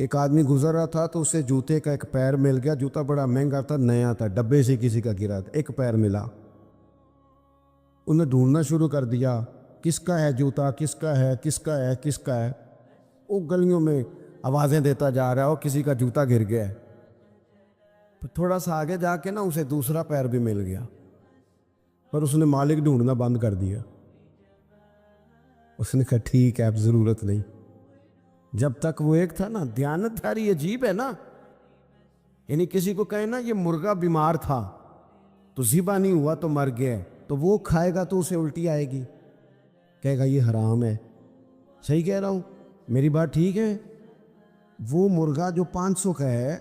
کہ ایک آدمی گزر رہا تھا تو اسے جوتے کا ایک پیر مل گیا. جوتا بڑا مہنگا تھا, نیا تھا, ڈبے سے کسی کا گرا تھا, ایک پیر ملا. انہیں ڈھونڈنا شروع کر دیا, کس کا ہے جوتا, کس کا ہے, کس کا ہے, کس کا ہے. وہ گلیوں میں آوازیں دیتا جا رہا ہے, اور کسی کا جوتا گر گیا ہے. پھر تھوڑا سا آگے جا کے نا اسے دوسرا پیر بھی مل گیا, پر اس نے مالک ڈھونڈنا بند کر دیا. اس نے کہا ٹھیک ہے اب ضرورت نہیں. جب تک وہ ایک تھا نا, دیانتداری عجیب ہے نا. یعنی کسی کو کہے نا یہ مرغا بیمار تھا تو ذبح نہیں ہوا تو مر گیا, تو وہ کھائے گا تو اسے الٹی آئے گی, کہے گا یہ حرام ہے. صحیح کہہ رہا ہوں, میری بات ٹھیک ہے. وہ مرغا جو 500 کا ہے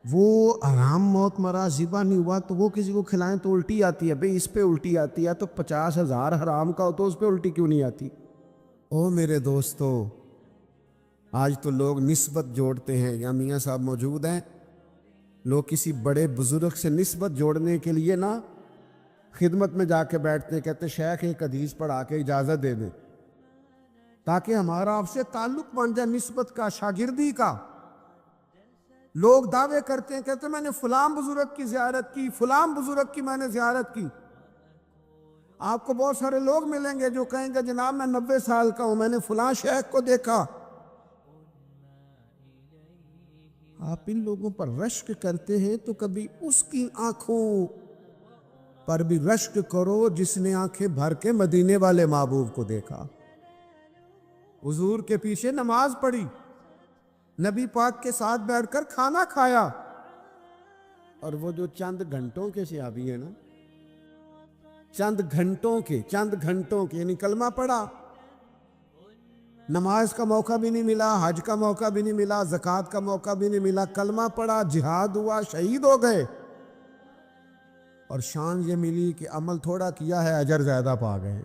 وہ حرام موت مرا, ذبح نہیں ہوا, تو وہ کسی کو کھلائیں تو الٹی آتی ہے. بھئی اس پہ الٹی آتی ہے تو 50,000 حرام کا ہو تو اس پہ الٹی کیوں نہیں آتی؟ او میرے دوستو, آج تو لوگ نسبت جوڑتے ہیں. یا میاں صاحب موجود ہیں, لوگ کسی بڑے بزرگ سے نسبت جوڑنے کے لیے نا خدمت میں جا کے بیٹھتے ہیں, کہتے شیخ ایک حدیث پڑھا کے اجازت دے دیں تاکہ ہمارا آپ سے تعلق بن جائے, نسبت کا, شاگردی کا. لوگ دعوے کرتے ہیں, کہتے ہیں میں نے فلاں بزرگ کی زیارت کی, فلاں بزرگ کی میں نے زیارت کی. آپ کو بہت سارے لوگ ملیں گے جو کہیں گے جناب میں 90 سال کا ہوں, میں نے فلاں شیخ کو دیکھا. آپ ان لوگوں پر رشک کرتے ہیں تو کبھی اس کی آنکھوں پر بھی رشک کرو جس نے آنکھیں بھر کے مدینے والے محبوب کو دیکھا, حضور کے پیچھے نماز پڑھی, نبی پاک کے ساتھ بیٹھ کر کھانا کھایا. اور وہ جو چند گھنٹوں کے صحابی ہیں نا, چند گھنٹوں کے یعنی کلمہ پڑھا, نماز کا موقع بھی نہیں ملا, حج کا موقع بھی نہیں ملا, زکوٰۃ کا موقع بھی نہیں ملا, کلمہ پڑھا, جہاد ہوا, شہید ہو گئے, اور شان یہ ملی کہ عمل تھوڑا کیا ہے اجر زیادہ پا گئے.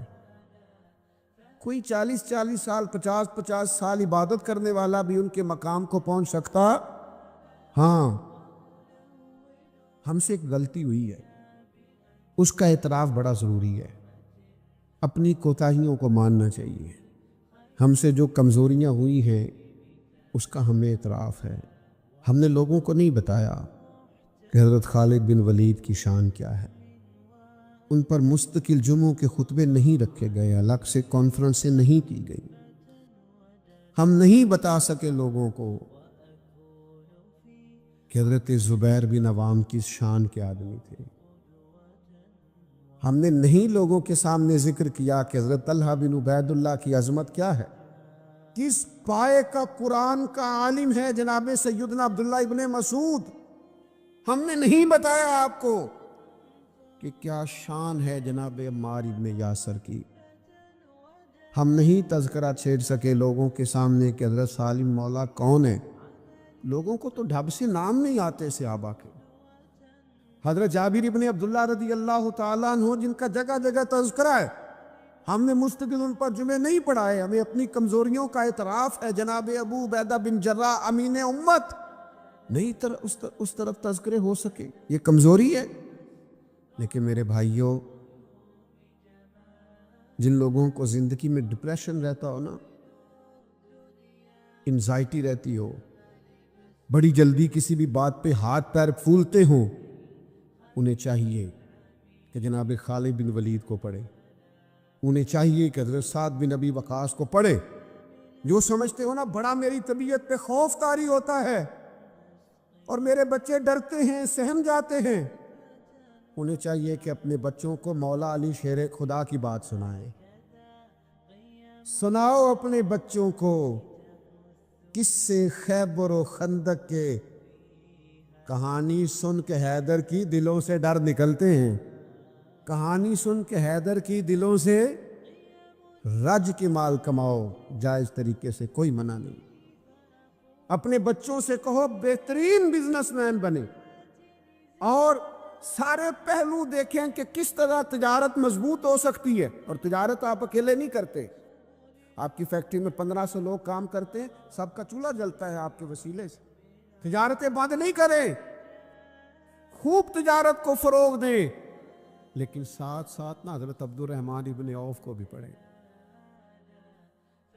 کوئی 40 سال 50 سال عبادت کرنے والا بھی ان کے مقام کو پہنچ سکتا. ہاں, ہم سے ایک غلطی ہوئی ہے, اس کا اعتراف بڑا ضروری ہے. اپنی کوتاہیوں کو ماننا چاہیے. ہم سے جو کمزوریاں ہوئی ہیں اس کا ہمیں اعتراف ہے. ہم نے لوگوں کو نہیں بتایا کہ حضرت خالد بن ولید کی شان کیا ہے. ان پر مستقل جمعوں کے خطبے نہیں رکھے گئے, الگ سے کانفرنسیں نہیں کی گئی. ہم نہیں بتا سکے لوگوں کو کہ حضرت زبیر بن عوام کی شان کے آدمی تھے. ہم نے نہیں لوگوں کے سامنے ذکر کیا کہ حضرت طلحہ بن عبید اللہ کی عظمت کیا ہے, کس پائے کا قرآن کا عالم ہے جناب سیدنا عبداللہ ابن مسعود. ہم نے نہیں بتایا آپ کو کہ کیا شان ہے جناب عمار ابن یاسر کی. ہم نہیں تذکرہ چھیڑ سکے لوگوں کے سامنے کہ حضرت سالم مولا کون ہے. لوگوں کو تو ڈھب سے نام نہیں آتے صحابہ کے. حضرت جابر ابن عبداللہ رضی اللہ تعالیٰ عنہ جن کا جگہ جگہ تذکرہ ہے, ہم نے مستقل ان پر جمعے نہیں پڑھائے. ہمیں اپنی کمزوریوں کا اعتراف ہے. جناب ابو عبیدہ بن جراح امین امت, نہیں اس طرف تذکرے ہو سکے, یہ کمزوری ہے. لیکن میرے بھائیوں, جن لوگوں کو زندگی میں ڈپریشن رہتا ہو نا, انزائٹی رہتی ہو, بڑی جلدی کسی بھی بات پہ ہاتھ پیر پھولتے ہوں, انہیں چاہیے کہ جناب خالد بن ولید کو پڑھے. انہیں چاہیے کہ حضرت سعد بن ابی وقاص کو پڑھے. جو سمجھتے ہو نا بڑا میری طبیعت پہ خوف طاری ہوتا ہے اور میرے بچے ڈرتے ہیں, سہم جاتے ہیں, انہیں چاہیے کہ اپنے بچوں کو مولا علی شیر خدا کی بات سنائیں. سناؤ اپنے بچوں کو قصے خیبر و خندق کے. کہانی سن کے حیدر کی دلوں سے ڈر نکلتے ہیں. کہانی سن کے حیدر کی دلوں سے رج کے مال کماؤ, جائز طریقے سے, کوئی منع نہیں. اپنے بچوں سے کہو بہترین بزنس مین بنے اور سارے پہلو دیکھیں کہ کس طرح تجارت مضبوط ہو سکتی ہے. اور تجارت آپ اکیلے نہیں کرتے. آپ کی فیکٹری میں 1500 لوگ کام کرتے ہیں, سب کا چولہا جلتا ہے آپ کے وسیلے سے. تجارتیں بند نہیں کریں, خوب تجارت کو فروغ دیں, لیکن ساتھ ساتھ نا حضرت عبد الرحمن ابن عوف کو بھی پڑھیں.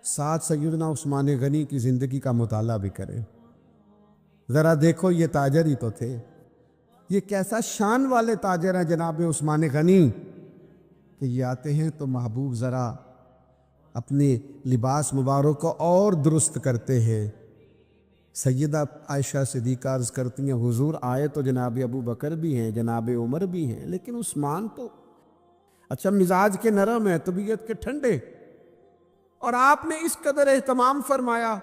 ساتھ سیدنا عثمان غنی کی زندگی کا مطالعہ بھی کریں. ذرا دیکھو یہ تاجر ہی تو تھے. یہ کیسا شان والے تاجر ہیں جناب عثمان غنی کہ یہ آتے ہیں تو محبوب ذرا اپنے لباس مبارک کو اور درست کرتے ہیں. سیدہ عائشہ صدیقہ عرض کرتی ہیں حضور آئے تو جناب ابو بکر بھی ہیں، جناب عمر بھی ہیں، لیکن عثمان تو اچھا مزاج کے نرم ہے، طبیعت کے ٹھنڈے، اور آپ نے اس قدر اہتمام فرمایا.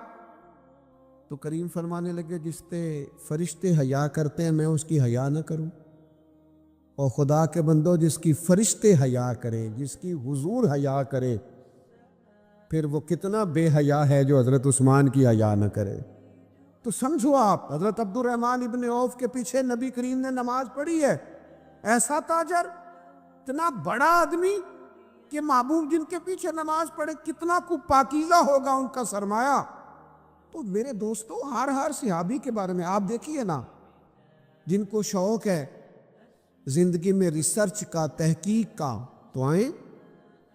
تو کریم فرمانے لگے جس سے فرشتے حیا کرتے ہیں میں اس کی حیا نہ کروں. اور خدا کے بندو جس کی فرشتے حیا کریں، جس کی حضور حیا کرے، پھر وہ کتنا بے حیا ہے جو حضرت عثمان کی حیا نہ کرے. تو سمجھو آپ حضرت عبد الرحمن ابن عوف کے پیچھے نبی کریم نے نماز پڑھی ہے. ایسا تاجر، اتنا بڑا آدمی کہ محبوب جن کے پیچھے نماز پڑھے کتنا کو پاکیزہ ہوگا ان کا سرمایہ. تو میرے دوستو ہر صحابی کے بارے میں آپ دیکھیے نا، جن کو شوق ہے زندگی میں ریسرچ کا، تحقیق کا، تو آئیں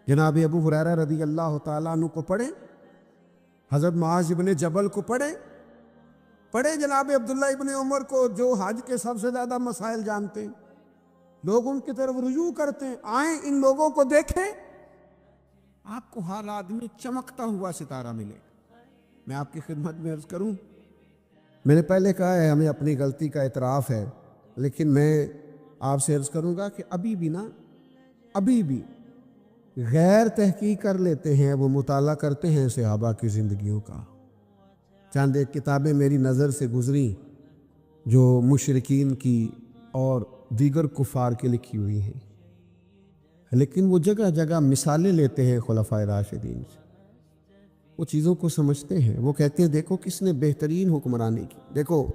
جناب ابو ہریرہ رضی اللہ تعالیٰ عنہ کو پڑھیں، حضرت معاذ ابن جبل کو پڑھیں جناب عبداللہ ابن عمر کو جو حج کے سب سے زیادہ مسائل جانتے ہیں، لوگ ان کی طرف رجوع کرتے ہیں. آئیں ان لوگوں کو دیکھیں، آپ کو ہر آدمی چمکتا ہوا ستارہ ملے. میں آپ کی خدمت میں عرض کروں، میں نے پہلے کہا ہے ہمیں اپنی غلطی کا اعتراف ہے، لیکن میں آپ سے عرض کروں گا کہ ابھی بھی غیر تحقیق کر لیتے ہیں، وہ مطالعہ کرتے ہیں صحابہ کی زندگیوں کا. چند ایک کتابیں میری نظر سے گزری جو مشرکین کی اور دیگر کفار کی لکھی ہوئی ہیں، لیکن وہ جگہ جگہ مثالیں لیتے ہیں خلفائے راشدین سے. وہ چیزوں کو سمجھتے ہیں. وہ کہتے ہیں دیکھو کس نے بہترین حکمرانی کی. دیکھو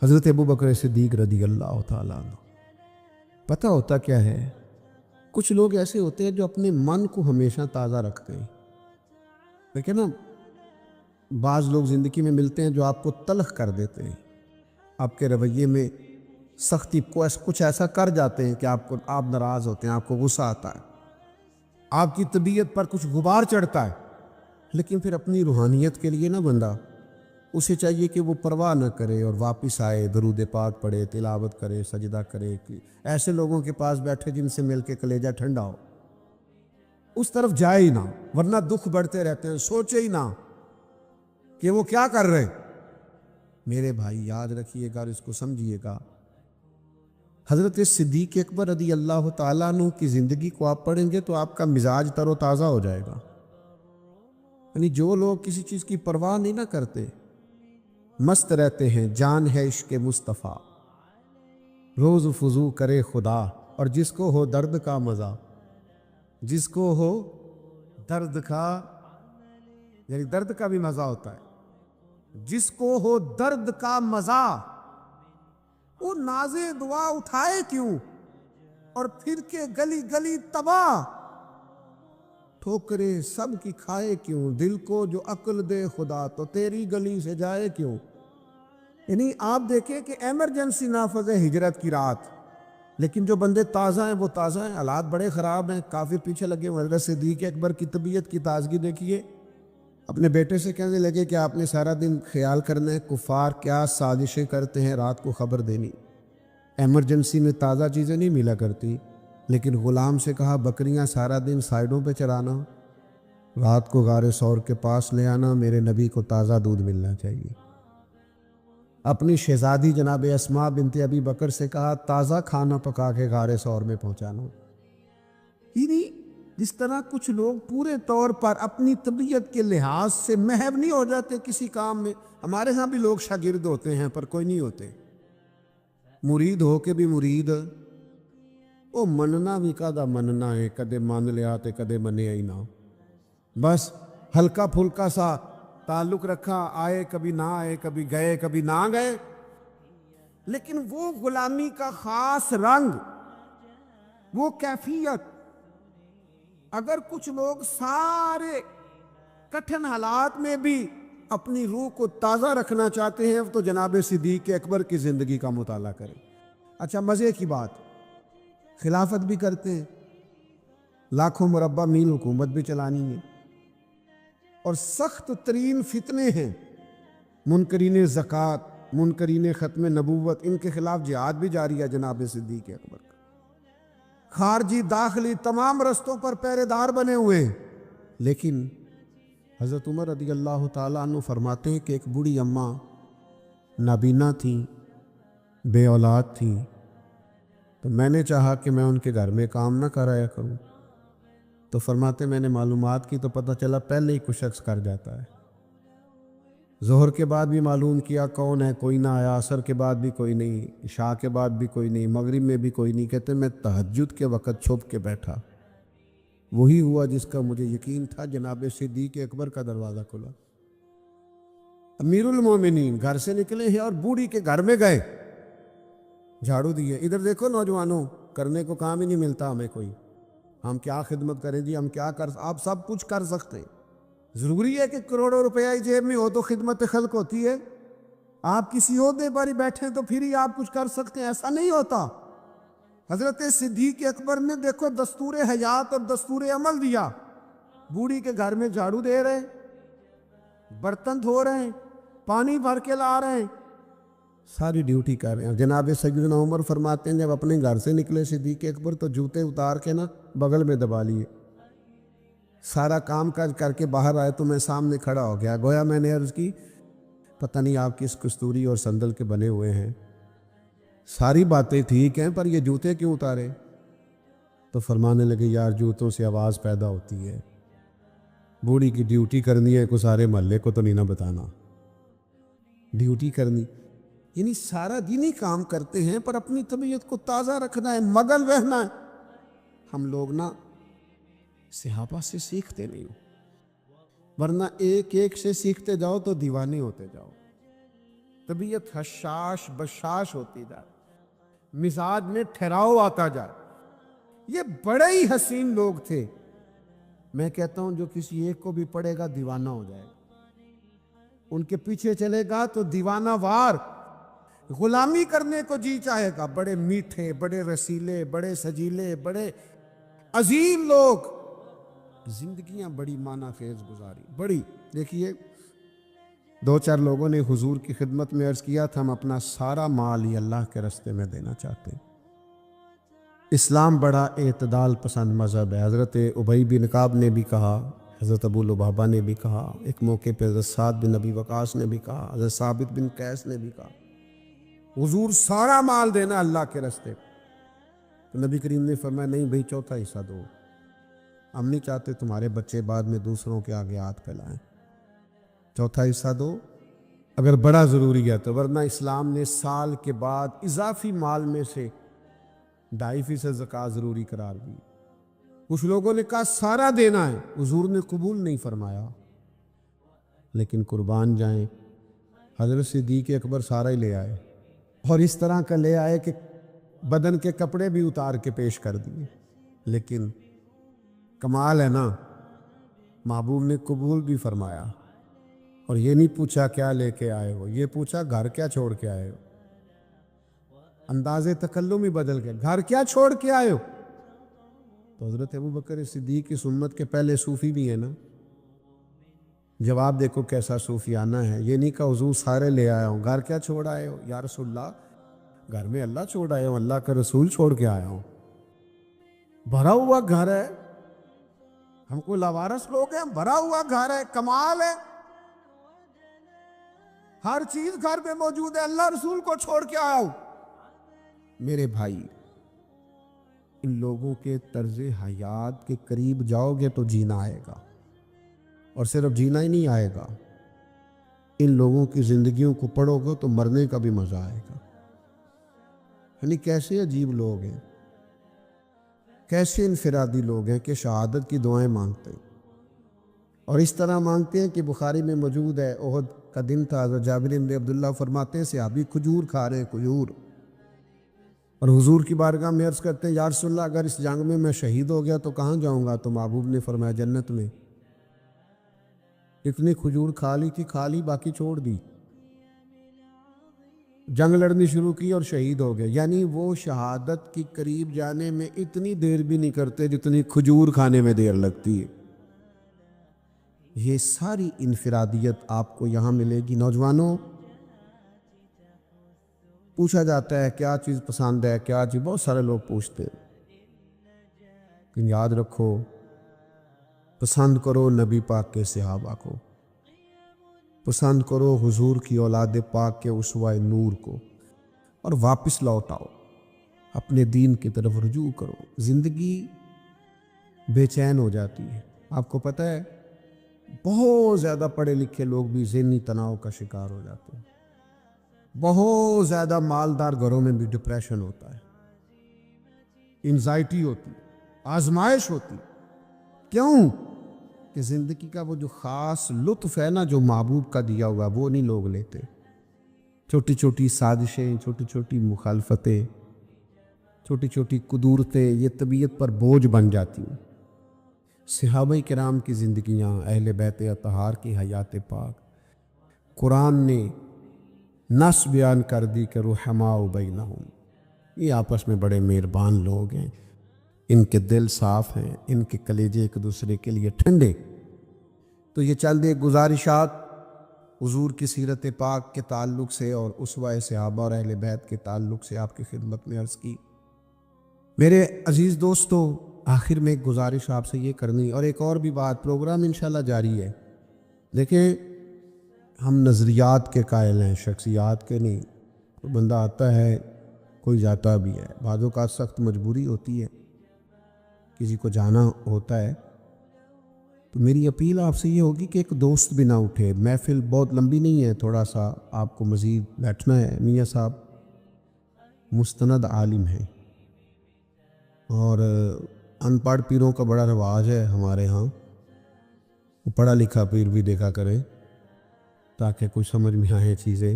حضرت ابو بکر صدیق رضی اللہ تعالیٰ عنہ. پتہ ہوتا کیا ہے، کچھ لوگ ایسے ہوتے ہیں جو اپنے من کو ہمیشہ تازہ رکھتے ہیں. لیکن نا بعض لوگ زندگی میں ملتے ہیں جو آپ کو تلخ کر دیتے ہیں، آپ کے رویے میں سختی کو کچھ ایسا کر جاتے ہیں کہ آپ ناراض ہوتے ہیں، آپ کو غصہ آتا ہے، آپ کی طبیعت پر کچھ غبار چڑھتا ہے. لیکن پھر اپنی روحانیت کے لیے نہ بندہ، اسے چاہیے کہ وہ پرواہ نہ کرے اور واپس آئے، درود پاک پڑھے، تلاوت کرے، سجدہ کرے. ایسے لوگوں کے پاس بیٹھے جن سے مل کے کلیجہ ٹھنڈا ہو، اس طرف جائے ہی نہ، ورنہ دکھ بڑھتے رہتے ہیں. سوچے ہی نہ کہ وہ کیا کر رہے. میرے بھائی یاد رکھیے گا اور اس کو سمجھیے گا، حضرت صدیق اکبر رضی اللہ تعالیٰ عنہ کی زندگی کو آپ پڑھیں گے تو آپ کا مزاج تر و تازہ ہو جائے گا. یعنی جو لوگ کسی چیز کی پرواہ نہیں نہ کرتے، مست رہتے ہیں، جان ہے عشق مصطفیٰ، روز فضو کرے خدا. اور جس کو ہو درد کا مزہ، جس کو ہو درد کا، یعنی درد کا بھی مزہ ہوتا ہے، جس کو ہو درد کا مزہ، وہ ناز دعا اٹھائے کیوں اور پھر کے گلی گلی تباہ، ٹھوکرے سب کی کھائے کیوں، دل کو جو عقل دے خدا تو تیری گلی سے جائے کیوں. یعنی آپ دیکھیں کہ ایمرجنسی نافذ ہے ہجرت کی رات، لیکن جو بندے تازہ ہیں وہ تازہ ہیں. حالات بڑے خراب ہیں، کافی پیچھے لگے. حضرت صدیق اکبر کی طبیعت کی تازگی دیکھیے. اپنے بیٹے سے کہنے لگے کہ آپ نے سارا دن خیال کرنا ہے کفار کیا سازشیں کرتے ہیں، رات کو خبر دینی. ایمرجنسی میں تازہ چیزیں نہیں ملا کرتی، لیکن غلام سے کہا بکریاں سارا دن سائیڈوں پہ چرانا، رات کو غار ثور کے پاس لے آنا، میرے نبی کو تازہ دودھ ملنا چاہیے. اپنی شہزادی جناب اسماء بنت ابی بکر سے کہا تازہ کھانا پکا کے غار ثور میں پہنچانا. یعنی جس طرح کچھ لوگ پورے طور پر اپنی طبیعت کے لحاظ سے محو نہیں ہو جاتے کسی کام میں. ہمارے ہاں بھی لوگ شاگرد ہوتے ہیں پر کوئی نہیں ہوتے، مرید ہو کے بھی مرید. وہ مننا بھی کدا مننا ہے، کدے مان لیا تے کدے منیا ہی نہ. بس ہلکا پھلکا سا تعلق رکھا، آئے کبھی نہ آئے، کبھی گئے کبھی نہ گئے. لیکن وہ غلامی کا خاص رنگ، وہ کیفیت، اگر کچھ لوگ سارے کٹھن حالات میں بھی اپنی روح کو تازہ رکھنا چاہتے ہیں تو جناب صدیق اکبر کی زندگی کا مطالعہ کریں. اچھا مزے کی بات، خلافت بھی کرتے ہیں، لاکھوں مربع میل حکومت بھی چلانی ہے، اور سخت ترین فتنے ہیں، منکرین زکوٰۃ، منکرین ختم نبوت، ان کے خلاف جہاد بھی جاری ہے جناب صدیق اکبر کا۔ خارجی داخلی تمام رستوں پر پہرے دار بنے ہوئے ہیں، لیکن حضرت عمر رضی اللہ تعالیٰ عنہ فرماتے ہیں کہ ایک بوڑھی اماں نابینا تھیں، بے اولاد تھیں، تو میں نے چاہا کہ میں ان کے گھر میں کام نہ کرایا کروں، تو فرماتے میں نے معلومات کی تو پتہ چلا پہلے ہی کوئی شخص کر جاتا ہے۔ ظہر کے بعد بھی معلوم کیا کون ہے، کوئی نہ آیا، عصر کے بعد بھی کوئی نہیں، عشاء کے بعد بھی کوئی نہیں، مغرب میں بھی کوئی نہیں۔ کہتے میں تہجد کے وقت چھپ کے بیٹھا، وہی ہوا جس کا مجھے یقین تھا، جناب صدیق اکبر کا دروازہ کھلا۔ امیر المومنین گھر سے نکلے ہیں اور بوڑھی کے گھر میں گئے، جھاڑو دیے، ادھر دیکھو نوجوانوں، کرنے کو کام ہی نہیں ملتا ہمیں کوئی، ہم کیا خدمت کریں جی، ہم کیا آپ سب کچھ کر سکتے ہیں، ضروری ہے کہ کروڑوں روپیہ جیب میں ہو تو خدمت خلق ہوتی ہے؟ آپ کسی عہدے پر ہی بیٹھے تو پھر ہی آپ کچھ کر سکتے ہیں؟ ایسا نہیں ہوتا۔ حضرت صدیق اکبر نے دیکھو دستور حیات اور دستور عمل دیا، بوڑھی کے گھر میں جھاڑو دے رہے ہیں، برتن دھو رہے ہیں، پانی بھر کے لا رہے ہیں، ساری ڈیوٹی کر رہے ہیں۔ جناب سیدنا عمر فرماتے ہیں جب اپنے گھر سے نکلے صدیق اکبر تو جوتے اتار کے نا بغل میں دبا لیے، سارا کام کاج کر کے باہر آئے تو میں سامنے کھڑا ہو گیا، گویا میں نے عرض کی پتہ نہیں آپ کس کستوری اور سندل کے بنے ہوئے ہیں، ساری باتیں ٹھیک ہیں پر یہ جوتے کیوں اتارے؟ تو فرمانے لگے یار جوتوں سے آواز پیدا ہوتی ہے، بوڑھی کی ڈیوٹی کرنی ہے، کو سارے محلے کو تو نہیں نہ بتانا، ڈیوٹی کرنی یعنی سارا دن ہی کام کرتے ہیں پر اپنی طبیعت کو تازہ رکھنا ہے، مگن رہنا ہے۔ ہم لوگ نا صحابہ سے سیکھتے نہیں ہو، ورنہ ایک ایک سے سیکھتے جاؤ تو دیوانے ہوتے جاؤ، طبیعت حشاش بشاش ہوتی جائے، مزاج میں ٹھہراؤ آتا جائے۔ یہ بڑے ہی حسین لوگ تھے، میں کہتا ہوں جو کسی ایک کو بھی پڑھے گا دیوانہ ہو جائے گا، ان کے پیچھے چلے گا تو دیوانہ وار غلامی کرنے کو جی چاہے گا۔ بڑے میٹھے، بڑے رسیلے، بڑے سجیلے، بڑے عظیم لوگ، زندگیاں بڑی معنی خیز گزاری، بڑی۔ دیکھیے دو چار لوگوں نے حضور کی خدمت میں عرض کیا تھا ہم اپنا سارا مال ہی اللہ کے راستے میں دینا چاہتے ہیں۔ اسلام بڑا اعتدال پسند مذہب ہے، حضرت ابی بن کعب نے بھی کہا، حضرت ابو لبابہ نے بھی کہا، ایک موقع پہ حضرت سعد بن ابی وقاص نے بھی کہا، حضرت ثابت بن قیس نے بھی کہا حضور سارا مال دینا اللہ کے راستے۔ تو نبی کریم نے فرمایا نہیں بھائی چوتھا حصہ دو، ہم نہیں چاہتے تمہارے بچے بعد میں دوسروں کے آگے ہاتھ پھیلائیں، چوتھا حصہ دو اگر بڑا ضروری ہے تو، ورنہ اسلام نے سال کے بعد اضافی مال میں سے 2.5% زکوٰۃ ضروری قرار دی۔ کچھ لوگوں نے کہا سارا دینا ہے، حضور نے قبول نہیں فرمایا، لیکن قربان جائیں حضرت صدیق اکبر سارا ہی لے آئے، اور اس طرح کا لے آئے کہ بدن کے کپڑے بھی اتار کے پیش کر دیے۔ لیکن کمال ہے نا، محبوب نے قبول بھی فرمایا، اور یہ نہیں پوچھا کیا لے کے آئے ہو، یہ پوچھا گھر کیا چھوڑ کے آئے ہو۔ انداز تکلم ہی بدل گئے، گھر کیا چھوڑ کے آئے ہو؟ تو حضرت ابوبکر صدیق کی سنت کے پہلے صوفی بھی ہیں نا، جواب دیکھو کیسا صوفیانہ ہے، یہ نہیں کہ حضور سارے لے آیا ہوں، گھر کیا چھوڑ آئے ہو؟ یا رسول اللہ گھر میں اللہ چھوڑ آیا ہوں، اللہ کا رسول چھوڑ کے آیا ہوں، بھرا ہوا گھر ہے، ہم کو لاوارث لوگ ہیں، بھرا ہوا گھر ہے، کمال ہے، ہر چیز گھر میں موجود ہے، اللہ رسول کو چھوڑ کے آیا ہوں۔ میرے بھائی ان لوگوں کے طرز حیات کے قریب جاؤ گے تو جینا آئے گا، اور صرف جینا ہی نہیں آئے گا، ان لوگوں کی زندگیوں کو پڑھو گے تو مرنے کا بھی مزہ آئے گا۔ یعنی کیسے عجیب لوگ ہیں، کیسے انفرادی لوگ ہیں کہ شہادت کی دعائیں مانگتے ہیں، اور اس طرح مانگتے ہیں کہ بخاری میں موجود ہے احد کا دن تھا، حضرت جابر بن عبداللہ فرماتے ہیں صحابی کھجور کھا رہے ہیں، کھجور، اور حضور کی بارگاہ میں عرض کرتے ہیں یا رسول اللہ اگر اس جنگ میں میں شہید ہو گیا تو کہاں جاؤں گا؟ تو محبوب نے فرمایا جنت میں۔ اتنی کھجور کھا لی تھی، کھا لی باقی چھوڑ دی، جنگ لڑنی شروع کی اور شہید ہو گئے۔ یعنی وہ شہادت کی قریب جانے میں اتنی دیر بھی نہیں کرتے جتنی کھجور کھانے میں دیر لگتی ہے۔ یہ ساری انفرادیت آپ کو یہاں ملے گی۔ نوجوانوں، پوچھا جاتا ہے کیا چیز پسند ہے، کیا چیز، بہت سارے لوگ پوچھتے ہیں، لیکن یاد رکھو، پسند کرو نبی پاک کے صحابہ کو، پسند کرو حضور کی اولاد پاک کے اسوہ نور کو، اور واپس لوٹ آؤ، اپنے دین کی طرف رجوع کرو۔ زندگی بے چین ہو جاتی ہے۔ آپ کو پتہ ہے بہت زیادہ پڑھے لکھے لوگ بھی ذہنی تناؤ کا شکار ہو جاتے ہیں، بہت زیادہ مالدار گھروں میں بھی ڈپریشن ہوتا ہے، انزائٹی ہوتی ہے، آزمائش ہوتی ہے۔ کیوں؟ کہ زندگی کا وہ جو خاص لطف ہے نا جو محبوب کا دیا ہوا، وہ نہیں لوگ لیتے۔ چھوٹی چھوٹی سازشیں، چھوٹی چھوٹی مخالفتیں، چھوٹی چھوٹی قدورتیں یہ طبیعت پر بوجھ بن جاتی ہیں۔ صحابہ کرام کی زندگیاں، اہل بیت اطہار کی حیات پاک، قرآن نے نص بیان کر دی کہ رحماء بینہم، یہ آپس میں بڑے مہربان لوگ ہیں، ان کے دل صاف ہیں، ان کے کلیجے ایک دوسرے کے لیے ٹھنڈے۔ تو یہ چند ایک گزارشات حضور کی سیرت پاک کے تعلق سے اور اسوہ صحابہ اور اہل بیت کے تعلق سے آپ کی خدمت میں عرض کی۔ میرے عزیز دوستو، آخر میں ایک گزارش آپ سے یہ کرنی، اور ایک اور بھی بات، پروگرام انشاءاللہ جاری ہے۔ دیکھیں، ہم نظریات کے قائل ہیں، شخصیات کے نہیں۔ کوئی بندہ آتا ہے، کوئی جاتا بھی ہے، بعض اوقات سخت مجبوری ہوتی ہے، کسی کو جانا ہوتا ہے، تو میری اپیل آپ سے یہ ہوگی کہ ایک دوست بھی نہ اٹھے۔ محفل بہت لمبی نہیں ہے، تھوڑا سا آپ کو مزید بیٹھنا ہے۔ میاں صاحب مستند عالم ہیں، اور ان پڑھ پیروں کا بڑا رواج ہے ہمارے ہاں، وہ پڑھا لکھا پیر بھی دیکھا کریں تاکہ کچھ سمجھ میں آئیں چیزیں۔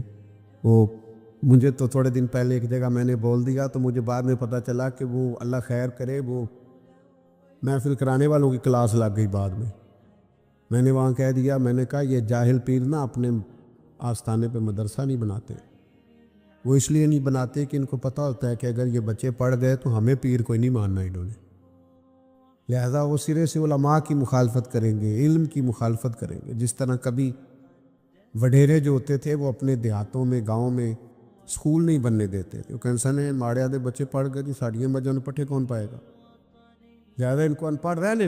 وہ مجھے تو تھوڑے دن پہلے ایک جگہ میں نے بول دیا تو مجھے بعد میں پتہ چلا کہ وہ اللہ خیر کرے، وہ محفل کرانے والوں کی کلاس لگ گئی۔ بعد میں نے وہاں کہہ دیا، میں نے کہا یہ جاہل پیر نہ اپنے آستانے پہ مدرسہ نہیں بناتے، وہ اس لیے نہیں بناتے کہ ان کو پتہ ہوتا ہے کہ اگر یہ بچے پڑھ گئے تو ہمیں پیر کوئی نہیں ماننا انہوں نے، لہذا وہ سرے سے علماء کی مخالفت کریں گے، علم کی مخالفت کریں گے۔ جس طرح کبھی وڈیرے جو ہوتے تھے وہ اپنے دیہاتوں میں، گاؤں میں سکول نہیں بننے دیتے تھے، وہ کینسن ہے ماڑے آدھے بچے پڑھ گئے، ساڑیاں بجن پٹھے کون پائے گا، زیادہ ان کو ان پڑھ رہنے۔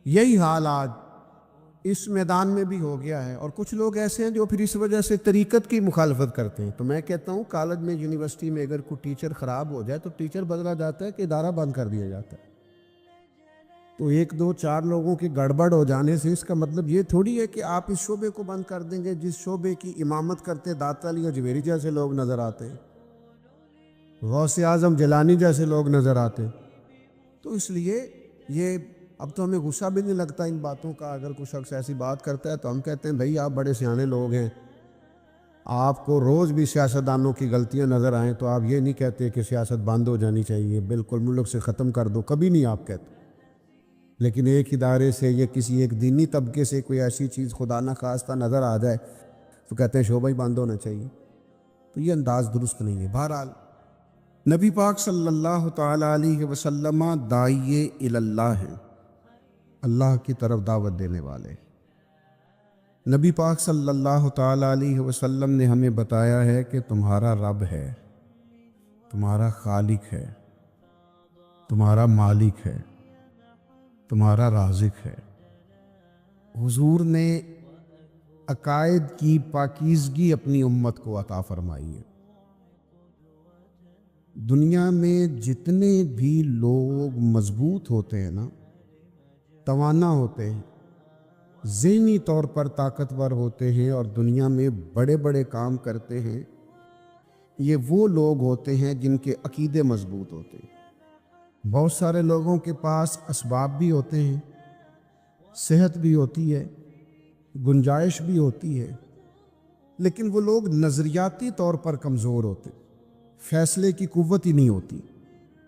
یہی حال آج اس میدان میں بھی ہو گیا ہے، اور کچھ لوگ ایسے ہیں جو پھر اس وجہ سے طریقت کی مخالفت کرتے ہیں۔ تو میں کہتا ہوں کالج میں، یونیورسٹی میں اگر کوئی ٹیچر خراب ہو جائے تو ٹیچر بدلا جاتا ہے کہ ادارہ بند کر دیا جاتا ہے۔ تو ایک دو چار لوگوں کی گڑبڑ ہو جانے سے اس کا مطلب یہ تھوڑی ہے کہ آپ اس شعبے کو بند کر دیں گے جس شعبے کی امامت کرتے داتا علی اجمیری جیسے لوگ نظر آتے ہیں، غوث اعظم جیلانی جیسے لوگ نظر آتے ہیں۔ تو اس لیے یہ اب تو ہمیں غصہ بھی نہیں لگتا ان باتوں کا۔ اگر کوئی شخص ایسی بات کرتا ہے تو ہم کہتے ہیں بھائی آپ بڑے سیانے لوگ ہیں، آپ کو روز بھی سیاستدانوں کی غلطیاں نظر آئیں تو آپ یہ نہیں کہتے کہ سیاست بند ہو جانی چاہیے، بالکل ملک سے ختم کر دو، کبھی نہیں آپ کہتے۔ لیکن ایک ادارے سے یا کسی ایک دینی طبقے سے کوئی ایسی چیز خدا نخواستہ نظر آ جائے تو کہتے ہیں شعبہ ہی بند ہونا چاہیے، تو یہ انداز درست نہیں ہے۔ بہرحال نبی پاک صلی اللہ تعالیٰ علیہ وسلم داعی اللہ ہیں، اللہ کی طرف دعوت دینے والے۔ نبی پاک صلی اللہ تعالیٰ علیہ وسلم نے ہمیں بتایا ہے کہ تمہارا رب ہے، تمہارا خالق ہے، تمہارا مالک ہے، تمہارا رازق ہے۔ حضور نے عقائد کی پاکیزگی اپنی امت کو عطا فرمائی ہے۔ دنیا میں جتنے بھی لوگ مضبوط ہوتے ہیں نا، توانا ہوتے ہیں، ذہنی طور پر طاقتور ہوتے ہیں اور دنیا میں بڑے بڑے کام کرتے ہیں، یہ وہ لوگ ہوتے ہیں جن کے عقیدے مضبوط ہوتے ہیں۔ بہت سارے لوگوں کے پاس اسباب بھی ہوتے ہیں، صحت بھی ہوتی ہے، گنجائش بھی ہوتی ہے، لیکن وہ لوگ نظریاتی طور پر کمزور ہوتے، فیصلے کی قوت ہی نہیں ہوتی۔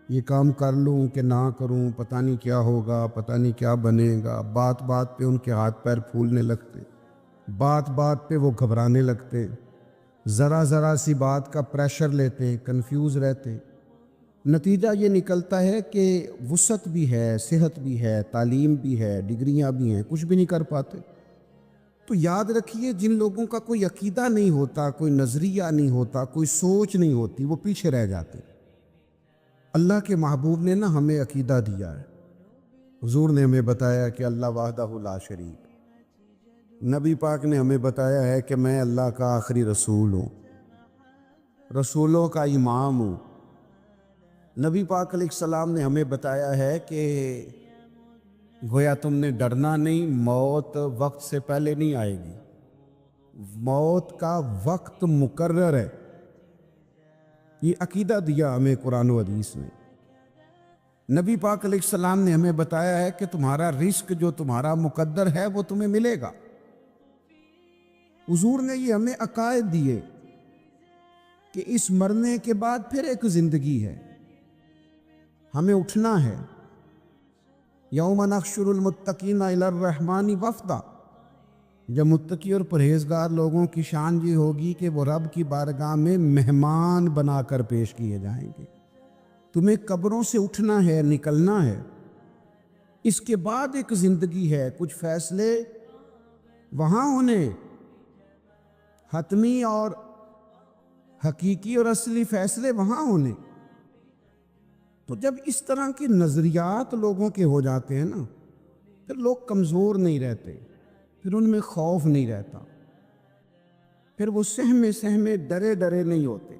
یہ کام کر لوں کہ نہ کروں، پتہ نہیں کیا ہوگا، پتہ نہیں کیا بنے گا۔ بات بات پہ ان کے ہاتھ پیر پھولنے لگتے، بات بات پہ وہ گھبرانے لگتے، ذرا ذرا سی بات کا پریشر لیتے، کنفیوز رہتے، نتیجہ یہ نکلتا ہے کہ وسعت بھی ہے، صحت بھی ہے، تعلیم بھی ہے، ڈگریاں بھی ہیں، کچھ بھی نہیں کر پاتے۔ تو یاد رکھیے، جن لوگوں کا کوئی عقیدہ نہیں ہوتا، کوئی نظریہ نہیں ہوتا، کوئی سوچ نہیں ہوتی، وہ پیچھے رہ جاتے۔ اللہ کے محبوب نے نا ہمیں عقیدہ دیا ہے۔ حضور نے ہمیں بتایا کہ اللہ وحدہ لا شریک۔ نبی پاک نے ہمیں بتایا ہے کہ میں اللہ کا آخری رسول ہوں، رسولوں کا امام ہوں۔ نبی پاک علیہ السلام نے ہمیں بتایا ہے کہ گویا تم نے ڈرنا نہیں، موت وقت سے پہلے نہیں آئے گی، موت کا وقت مقرر ہے۔ یہ عقیدہ دیا ہمیں قرآن و حدیث نے۔ نبی پاک علیہ السلام نے ہمیں بتایا ہے کہ تمہارا رزق جو تمہارا مقدر ہے وہ تمہیں ملے گا۔ حضور نے یہ ہمیں عقائد دیے کہ اس مرنے کے بعد پھر ایک زندگی ہے، ہمیں اٹھنا ہے۔ یوم نحشر المتقین الی الرحمن وفدا، جب متقی اور پرہیزگار لوگوں کی شان یہ ہوگی کہ وہ رب کی بارگاہ میں مہمان بنا کر پیش کیے جائیں گے۔ تمہیں قبروں سے اٹھنا ہے، نکلنا ہے۔ اس کے بعد ایک زندگی ہے، کچھ فیصلے وہاں ہونے، حتمی اور حقیقی اور اصلی فیصلے وہاں ہونے۔ تو جب اس طرح کے نظریات لوگوں کے ہو جاتے ہیں نا، پھر لوگ کمزور نہیں رہتے، پھر ان میں خوف نہیں رہتا، پھر وہ سہمے ڈرے نہیں ہوتے،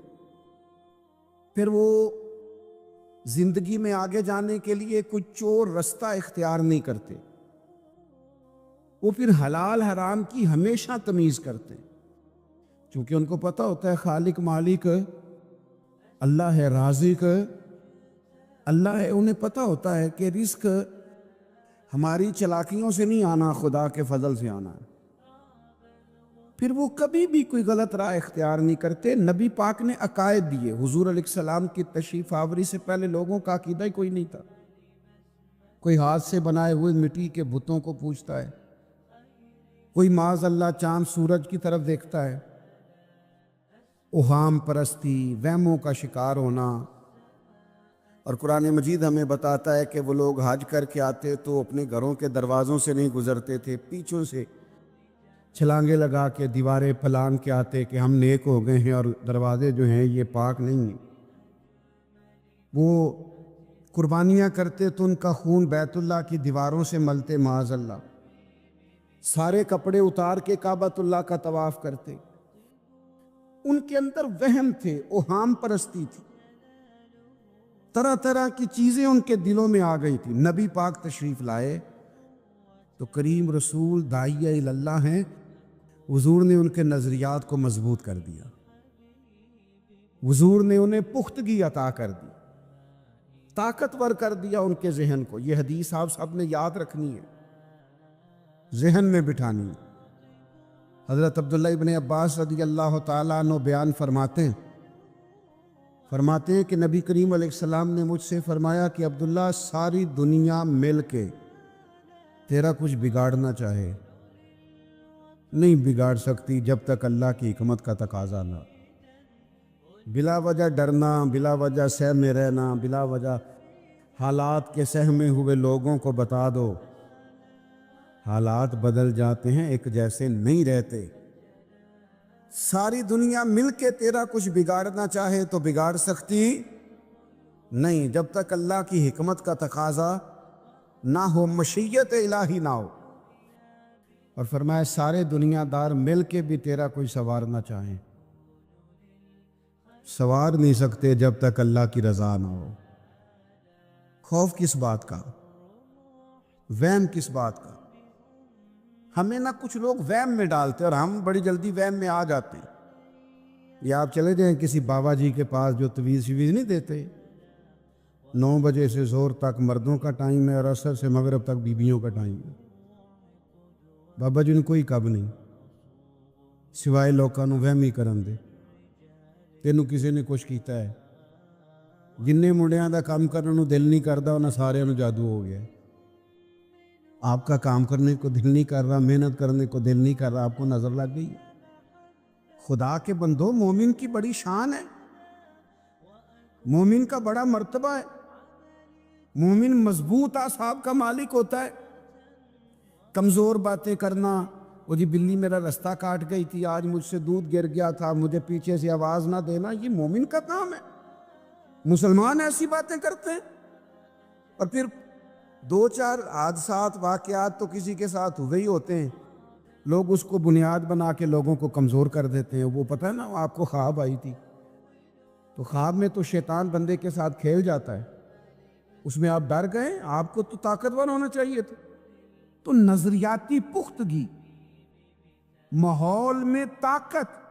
پھر وہ زندگی میں آگے جانے کے لیے کوئی چور رستہ اختیار نہیں کرتے، وہ پھر حلال حرام کی ہمیشہ تمیز کرتے، چونکہ ان کو پتہ ہوتا ہے خالق مالک اللہ ہے، رازق اللہ ہے۔ انہیں پتہ ہوتا ہے کہ رزق ہماری چلاکیوں سے نہیں آنا، خدا کے فضل سے آنا ہے۔ پھر وہ کبھی بھی کوئی غلط راہ اختیار نہیں کرتے۔ نبی پاک نے عقائد دیے۔ حضور علیہ السلام کی تشریف آوری سے پہلے لوگوں کا عقیدہ ہی کوئی نہیں تھا۔ کوئی ہاتھ سے بنائے ہوئے مٹی کے بتوں کو پوجتا ہے، کوئی معاذ اللہ چاند سورج کی طرف دیکھتا ہے۔ اوہام پرستی، وہموں کا شکار ہونا۔ اور قرآن مجید ہمیں بتاتا ہے کہ وہ لوگ حج کر کے آتے تو اپنے گھروں کے دروازوں سے نہیں گزرتے تھے، پیچھوں سے چھلانگے لگا کے دیواریں پھلانگ کے آتے کہ ہم نیک ہو گئے ہیں، اور دروازے جو ہیں یہ پاک نہیں ہیں۔ وہ قربانیاں کرتے تو ان کا خون بیت اللہ کی دیواروں سے ملتے معاذ اللہ۔ سارے کپڑے اتار کے کعبۃ اللہ کا طواف کرتے۔ ان کے اندر وہم تھے، اوہام پرستی تھی، طرح طرح کی چیزیں ان کے دلوں میں آ گئی تھی۔ نبی پاک تشریف لائے تو کریم رسول داعیہ اللہ ہیں، حضور نے ان کے نظریات کو مضبوط کر دیا، حضور نے انہیں پختگی عطا کر دی، طاقتور کر دیا ان کے ذہن کو۔ یہ حدیث آپ سب نے یاد رکھنی ہے، ذہن میں بٹھانی ہے۔ حضرت عبداللہ ابن عباس رضی اللہ تعالیٰ عنہ بیان فرماتے ہیں کہ نبی کریم علیہ السلام نے مجھ سے فرمایا کہ عبداللہ، ساری دنیا مل کے تیرا کچھ بگاڑنا چاہے نہیں بگاڑ سکتی جب تک اللہ کی حکمت کا تقاضا نہ۔ بلا وجہ ڈرنا، بلا وجہ سہ میں رہنا، بلا وجہ حالات کے سہمے ہوئے لوگوں کو بتا دو حالات بدل جاتے ہیں، ایک جیسے نہیں رہتے۔ ساری دنیا مل کے تیرا کچھ بگاڑنا چاہے تو بگاڑ سکتی نہیں جب تک اللہ کی حکمت کا تقاضا نہ ہو، مشیت الہی نہ ہو۔ اور فرمایا سارے دنیا دار مل کے بھی تیرا کوئی سنوارنا چاہیں، سنوار نہیں سکتے جب تک اللہ کی رضا نہ ہو۔ خوف کس بات کا، وہم کس بات کا؟ ہمیں نہ کچھ لوگ وہم میں ڈالتے اور ہم بڑی جلدی وہم میں آ جاتے ہیں۔ یا آپ چلے جائیں کسی بابا جی کے پاس جو تویز نہیں دیتے، 9 بجے سے زور تک مردوں کا ٹائم ہے اور عصر سے مغرب تک بیویوں کا ٹائم ہے۔ بابا جی نے کوئی کب نہیں سوائے لوگوں نوں وہمی کرن دے، تینوں کسی نے کچھ کیتا ہے؟ جننے منڈیاں دا کام کرنے نوں دل نہیں کردا انہاں سارے نوں جادو ہو گیا ہے۔ آپ کا کام کرنے کو دل نہیں کر رہا، محنت کرنے کو دل نہیں کر رہا، آپ کو نظر لگ گئی؟ خدا کے بندو، مومن کی بڑی شان ہے، مومن کا بڑا مرتبہ ہے. مومن مضبوط اعصاب کا مالک ہوتا ہے. کمزور باتیں کرنا، وہ جی بلی میرا رستہ کاٹ گئی تھی، آج مجھ سے دودھ گر گیا تھا، مجھے پیچھے سے آواز نہ دینا، یہ مومن کا کام ہے. مسلمان ایسی باتیں کرتے ہیں. اور پھر دو چار حادثات واقعات تو کسی کے ساتھ ہوئے ہی ہوتے ہیں، لوگ اس کو بنیاد بنا کے لوگوں کو کمزور کر دیتے ہیں. وہ پتہ ہے نا، آپ کو خواب آئی تھی، تو خواب میں تو شیطان بندے کے ساتھ کھیل جاتا ہے، اس میں آپ ڈر گئے، آپ کو تو طاقتور ہونا چاہیے تھا. تو نظریاتی پختگی، ماحول میں طاقت،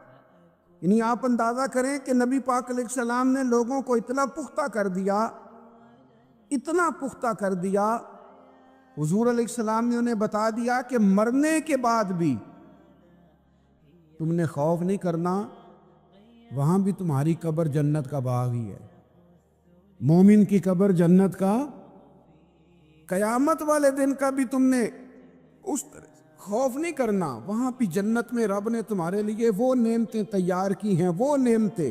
یعنی آپ اندازہ کریں کہ نبی پاک علیہ السلام نے لوگوں کو اتنا پختہ کر دیا، اتنا پختہ کر دیا. حضور علیہ السلام نے انہیں بتا دیا کہ مرنے کے بعد بھی تم نے خوف نہیں کرنا، وہاں بھی تمہاری قبر جنت کا باغ ہی ہے. مومن کی قبر جنت کا، قیامت والے دن کا بھی تم نے اس طرح خوف نہیں کرنا، وہاں بھی جنت میں رب نے تمہارے لیے وہ نعمتیں تیار کی ہیں، وہ نعمتیں.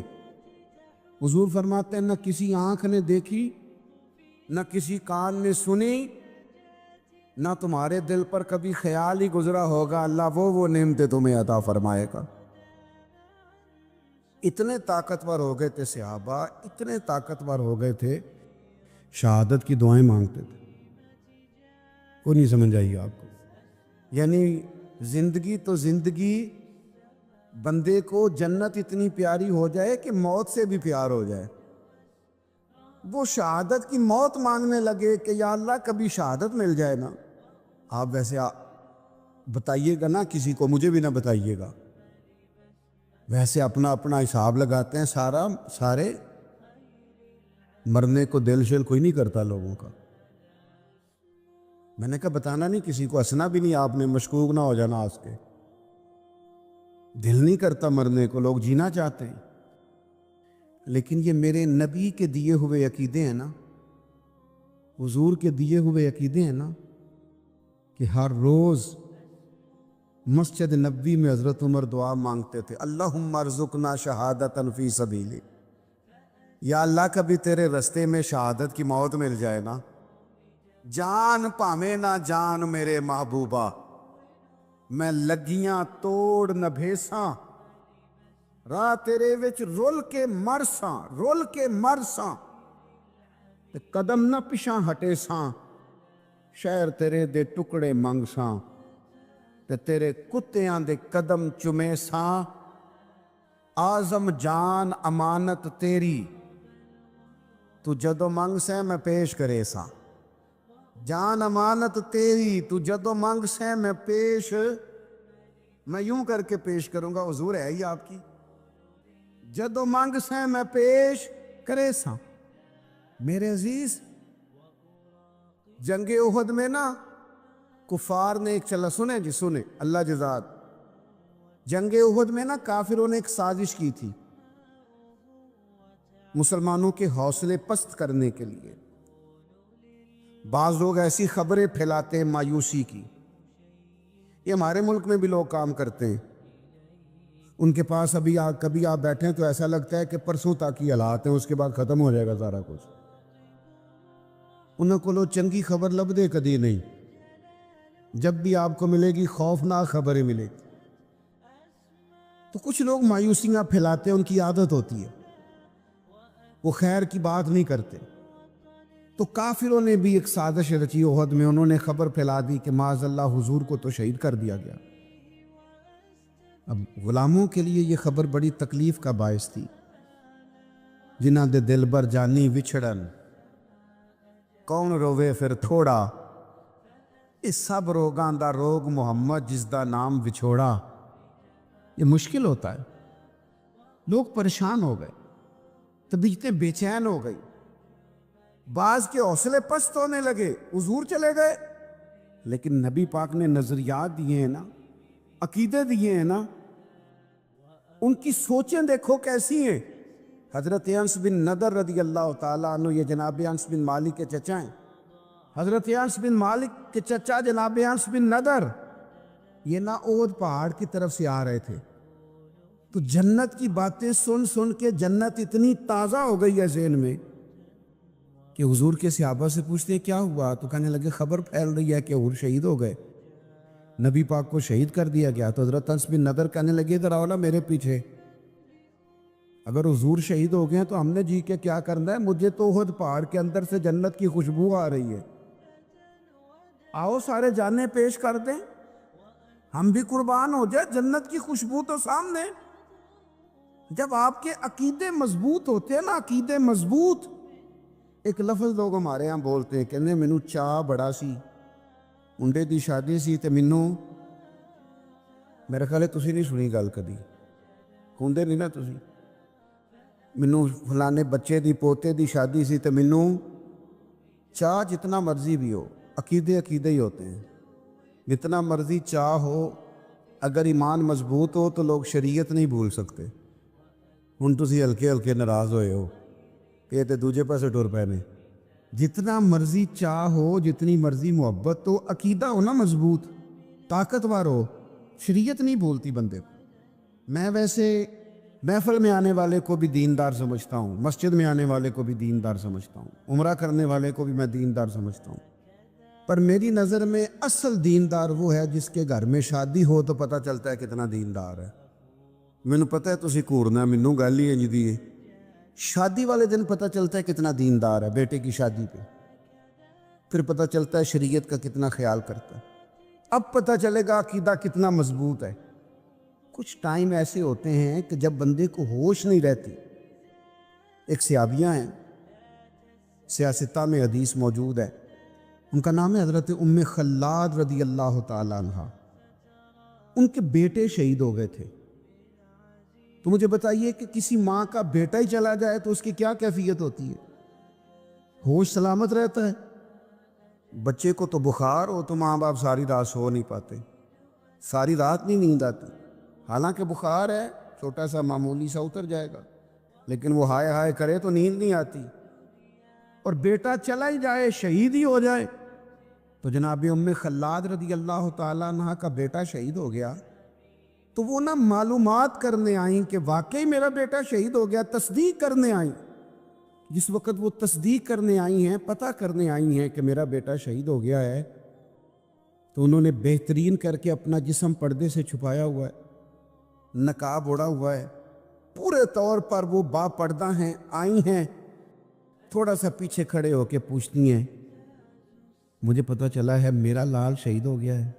حضور فرماتے ہیں نہ کسی آنکھ نے دیکھی، نہ کسی کان نے سنی، نہ تمہارے دل پر کبھی خیال ہی گزرا ہوگا اللہ وہ نعمتیں تمہیں عطا فرمائے گا. اتنے طاقتور ہو گئے تھے صحابہ، اتنے طاقتور ہو گئے تھے، شہادت کی دعائیں مانگتے تھے. کوئی نہیں سمجھ آئی آپ کو؟ یعنی زندگی تو زندگی، بندے کو جنت اتنی پیاری ہو جائے کہ موت سے بھی پیار ہو جائے. وہ شہادت کی موت مانگنے لگے کہ یا اللہ کبھی شہادت مل جائے نا. آپ ویسے بتائیے گا نا کسی کو، مجھے بھی نہ بتائیے گا، ویسے اپنا اپنا حساب لگاتے ہیں سارے. مرنے کو دل شل کوئی نہیں کرتا لوگوں کا. میں نے کہا بتانا نہیں کسی کو، ہنسنا بھی نہیں آپ نے، مشکوک نہ ہو جانا آج کے. دل نہیں کرتا مرنے کو، لوگ جینا چاہتے ہیں. لیکن یہ میرے نبی کے دیے ہوئے عقیدے ہیں نا، حضور کے دیے ہوئے عقیدے ہیں نا، کہ ہر روز مسجد نبوی میں حضرت عمر دعا مانگتے تھے، اللہم ارزقنا شہادتا فی سبیلی، یا اللہ کبھی تیرے رستے میں شہادت کی موت مل جائے نا. جان پاویں نہ جان میرے محبوبہ، میں لگیاں توڑ نہ بھیساں، راہ تیرے وچ رول کے مرساں، تے قدم نہ پچھاں ہٹے ساں، شہر تیرے دے ٹکڑے منگ ساں، تے تیرے کتیاں دے قدم چمے ساں. آزم جان امانت تیری، تو جدو منگ سے میں پیش کرے ساں. جان امانت تیری، تو جدو منگ سے میں یوں کر کے پیش کروں گا. حضور ہے ہی آپ کی، جدو منگ سے میں پیش کرے ساں. میرے عزیز، جنگ احد میں نا کفار نے ایک سنیں جی، سنیں اللہ جزاد. جنگ احد میں نا کافروں نے ایک سازش کی تھی مسلمانوں کے حوصلے پست کرنے کے لیے. بعض لوگ ایسی خبریں پھیلاتے ہیں مایوسی کی، یہ ہمارے ملک میں بھی لوگ کام کرتے ہیں. ان کے پاس کبھی آپ بیٹھیں تو ایسا لگتا ہے کہ پرسوں تک ہی حالات ہیں، اس کے بعد ختم ہو جائے گا سارا کچھ. انہوں کو لو چنگی خبر لب دے کدی نہیں، جب بھی آپ کو ملے گی خوفناک خبریں ملے گی. تو کچھ لوگ مایوسیاں پھیلاتے ہیں، ان کی عادت ہوتی ہے، وہ خیر کی بات نہیں کرتے. تو کافروں نے بھی ایک سازش رچی احد میں، انہوں نے خبر پھیلا دی کہ معاذ اللہ حضور کو تو شہید کر دیا گیا. اب غلاموں کے لیے یہ خبر بڑی تکلیف کا باعث تھی. جنہاں دے دل بر جانی وچھڑن، کون روے پھر تھوڑا، اس سب روگاں دا روگ محمد جس دا نام وچھوڑا. یہ مشکل ہوتا ہے. لوگ پریشان ہو گئے، طبیعتیں بے چین ہو گئی، بعض کے حوصلے پست ہونے لگے، حضور چلے گئے. لیکن نبی پاک نے نظریات دیے ہیں نا، عقیدے دیے ہیں نا، ان کی سوچیں دیکھو کیسی ہیں. حضرت انس بن نضر رضی اللہ تعالیٰ عنہ، یہ جناب انس بن مالک کے چچا ہیں. حضرت انس بن مالک کے چچا جناب انس بن نضر، یہ نا احد پہاڑ کی طرف سے آ رہے تھے. تو جنت کی باتیں سن سن کے جنت اتنی تازہ ہو گئی ہے ذہن میں کہ حضور کے صحابہ سے پوچھتے ہیں کیا ہوا؟ تو کہنے لگے خبر پھیل رہی ہے کہ حضور شہید ہو گئے، نبی پاک کو شہید کر دیا گیا۔ تو حضرت انس بن نضر کہنے لگے ادھر آؤ نا میرے پیچھے، اگر حضور شہید ہو گئے ہیں تو ہم نے جی کے کیا کرنا ہے؟ مجھے تو احد پہاڑ کے اندر سے جنت کی خوشبو آ رہی ہے، آؤ سارے جانیں پیش کر دیں، ہم بھی قربان ہو جائے، جنت کی خوشبو تو سامنے۔ جب آپ کے عقیدے مضبوط ہوتے ہیں نا، عقیدے مضبوط، ایک لفظ لوگ ہمارے ہاں بولتے ہیں، کہنے مینوں چاہ بڑا سی، منڈے دی شادی سی تے مینوں، میرا خیال ہے تسی نہیں سنی گل کدی، ہوندے نہیں نا تسی، مینوں فلانے بچے دی پوتے دی شادی سی تے مینوں چاہ جتنا مرضی بھی ہو، عقیدے عقیدے ہی ہوتے ہیں، جتنا مرضی چاہ ہو، اگر ایمان مضبوط ہو تو لوگ شریعت نہیں بھول سکتے۔ ہن تسی ہلکے ہلکے ناراض ہوئے ہو کہ یہ تے دوجے پاسے ٹر پے نے، جتنا مرضی چاہ ہو، جتنی مرضی محبت ہو، عقیدہ ہو نا مضبوط، طاقتور ہو، شریعت نہیں بھولتی بندے کو۔ میں ویسے محفل میں آنے والے کو بھی دیندار سمجھتا ہوں، مسجد میں آنے والے کو بھی دیندار سمجھتا ہوں، عمرہ کرنے والے کو بھی میں دیندار سمجھتا ہوں، پر میری نظر میں اصل دیندار وہ ہے جس کے گھر میں شادی ہو تو پتہ چلتا ہے کتنا دیندار ہے۔ مینوں پتہ ہے تسی گھورنا، مینوں گل ہی انج دی ہے، شادی والے دن پتہ چلتا ہے کتنا دیندار ہے بیٹے کی شادی پہ، پھر پتہ چلتا ہے شریعت کا کتنا خیال کرتا ہے، اب پتہ چلے گا عقیدہ کتنا مضبوط ہے۔ کچھ ٹائم ایسے ہوتے ہیں کہ جب بندے کو ہوش نہیں رہتی۔ ایک صحابیہ ہیں، سیاستہ میں حدیث موجود ہے، ان کا نام ہے حضرت ام خلاد رضی اللہ تعالیٰ عنہ۔ ان کے بیٹے شہید ہو گئے تھے۔ تو مجھے بتائیے کہ کسی ماں کا بیٹا ہی چلا جائے تو اس کی کیا کیفیت ہوتی ہے؟ ہوش سلامت رہتا ہے؟ بچے کو تو بخار ہو تو ماں باپ ساری رات سو نہیں پاتے، ساری رات نہیں نیند آتی، حالانکہ بخار ہے چھوٹا سا معمولی سا اتر جائے گا، لیکن وہ ہائے ہائے کرے تو نیند نہیں آتی۔ اور بیٹا چلا ہی جائے، شہید ہی ہو جائے۔ تو جناب ام خلاد رضی اللہ تعالیٰ عنہ کا بیٹا شہید ہو گیا، تو وہ نہ معلومات کرنے آئیں کہ واقعی میرا بیٹا شہید ہو گیا، تصدیق کرنے آئیں۔ جس وقت وہ تصدیق کرنے آئی ہیں، پتہ کرنے آئی ہیں کہ میرا بیٹا شہید ہو گیا ہے، تو انہوں نے بہترین کر کے اپنا جسم پردے سے چھپایا ہوا ہے، نقاب اوڑھا ہوا ہے، پورے طور پر وہ با پردہ ہیں، آئی ہیں، تھوڑا سا پیچھے کھڑے ہو کے پوچھتی ہیں مجھے پتہ چلا ہے میرا لال شہید ہو گیا ہے۔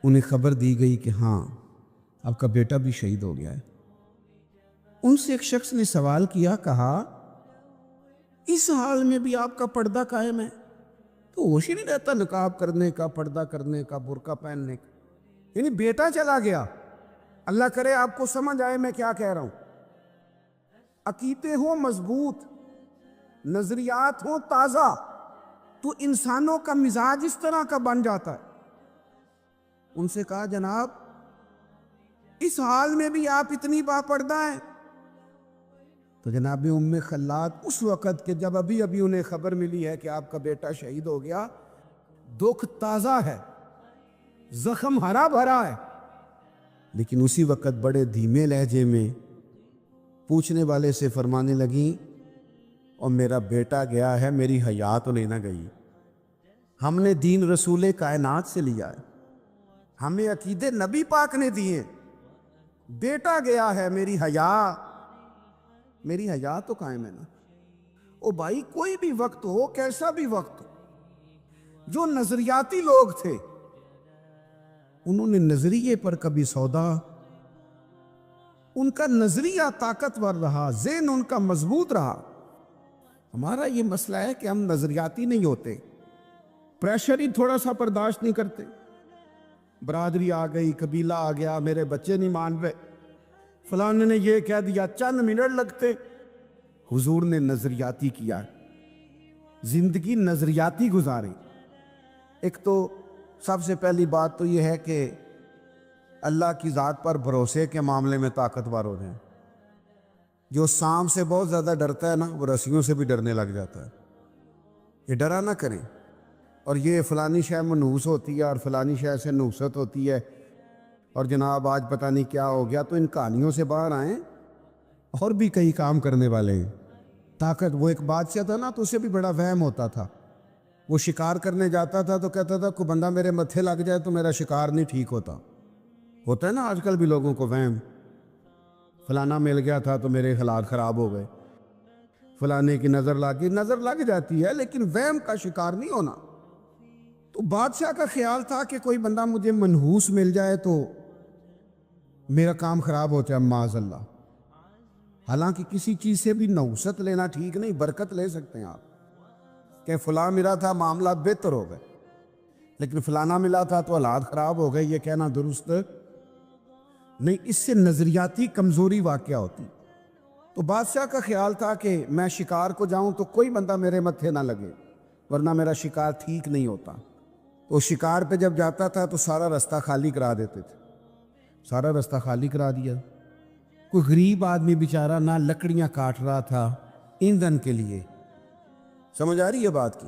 انہیں خبر دی گئی کہ ہاں آپ کا بیٹا بھی شہید ہو گیا ہے۔ ان سے ایک شخص نے سوال کیا، کہا اس حال میں بھی آپ کا پردہ قائم ہے؟ تو ہوش ہی نہیں رہتا نقاب کرنے کا، پردہ کرنے کا، برقع پہننے کا، یعنی بیٹا چلا گیا۔ اللہ کرے آپ کو سمجھ آئے میں کیا کہہ رہا ہوں۔ عقیدے ہوں مضبوط، نظریات ہوں تازہ، تو انسانوں کا مزاج اس طرح کا بن جاتا ہے۔ ان سے کہا جناب اس حال میں بھی آپ اتنی با پردہ ہیں؟ تو جناب ام خلاد اس وقت کہ جب ابھی انہیں خبر ملی ہے کہ آپ کا بیٹا شہید ہو گیا، دکھ تازہ ہے، زخم ہرا بھرا ہے، لیکن اسی وقت بڑے دھیمے لہجے میں پوچھنے والے سے فرمانے لگیں اور میرا بیٹا گیا ہے، میری حیا تو نہیں نہ گئی، ہم نے دین رسول کائنات سے لیا ہے، ہمیں عقیدے نبی پاک نے دیے، بیٹا گیا ہے، میری حیا تو قائم ہے نا۔ او بھائی کوئی بھی وقت ہو، کیسا بھی وقت ہو، جو نظریاتی لوگ تھے انہوں نے نظریے پر کبھی سودا، ان کا نظریہ طاقتور رہا، ذہن ان کا مضبوط رہا۔ ہمارا یہ مسئلہ ہے کہ ہم نظریاتی نہیں ہوتے، پریشر ہی تھوڑا سا برداشت نہیں کرتے، برادری آ گئی، قبیلہ آ گیا، میرے بچے نہیں مان رہے، فلانے نے یہ کہہ دیا، چند منٹ لگتے۔ حضور نے نظریاتی کیا، زندگی نظریاتی گزاری۔ ایک تو سب سے پہلی بات تو یہ ہے کہ اللہ کی ذات پر بھروسے کے معاملے میں طاقتور ہو جائیں۔ جو سانپ سے بہت زیادہ ڈرتا ہے نا، وہ رسیوں سے بھی ڈرنے لگ جاتا ہے۔ یہ ڈرا نہ کریں، اور یہ فلانی شے منحوس ہوتی ہے اور فلانی شے سے نحوست ہوتی ہے، اور جناب آج پتہ نہیں کیا ہو گیا، تو ان کہانیوں سے باہر آئیں، اور بھی کئی کام کرنے والے ہیں۔ طاقت، وہ ایک بادشاہ تھا نا، تو اسے بھی بڑا وہم ہوتا تھا۔ وہ شکار کرنے جاتا تھا تو کہتا تھا کوئی بندہ میرے متھے لگ جائے تو میرا شکار نہیں ٹھیک ہوتا ہے نا آج کل بھی لوگوں کو وہم، فلانا مل گیا تھا تو میرے حالات خراب ہو گئے، فلانے کی نظر لگ جاتی ہے، لیکن وہم کا شکار نہیں ہونا۔ تو بادشاہ کا خیال تھا کہ کوئی بندہ مجھے منحوس مل جائے تو میرا کام خراب ہو جائے معاذ اللہ۔ حالانکہ کسی چیز سے بھی نحوست لینا ٹھیک نہیں، برکت لے سکتے ہیں آپ کہ فلاں ملا تھا معاملات بہتر ہو گئے، لیکن فلانا ملا تھا تو حالات خراب ہو گئے، یہ کہنا درست نہیں، اس سے نظریاتی کمزوری واقع ہوتی۔ تو بادشاہ کا خیال تھا کہ میں شکار کو جاؤں تو کوئی بندہ میرے متھے نہ لگے، ورنہ میرا شکار ٹھیک نہیں ہوتا۔ تو شکار پہ جب جاتا تھا تو سارا رستہ خالی کرا دیتے تھے، سارا رستہ خالی کرا دیا۔ کوئی غریب آدمی بیچارہ نہ لکڑیاں کاٹ رہا تھا ایندھن کے لیے، سمجھ آ رہی ہے بات کی؟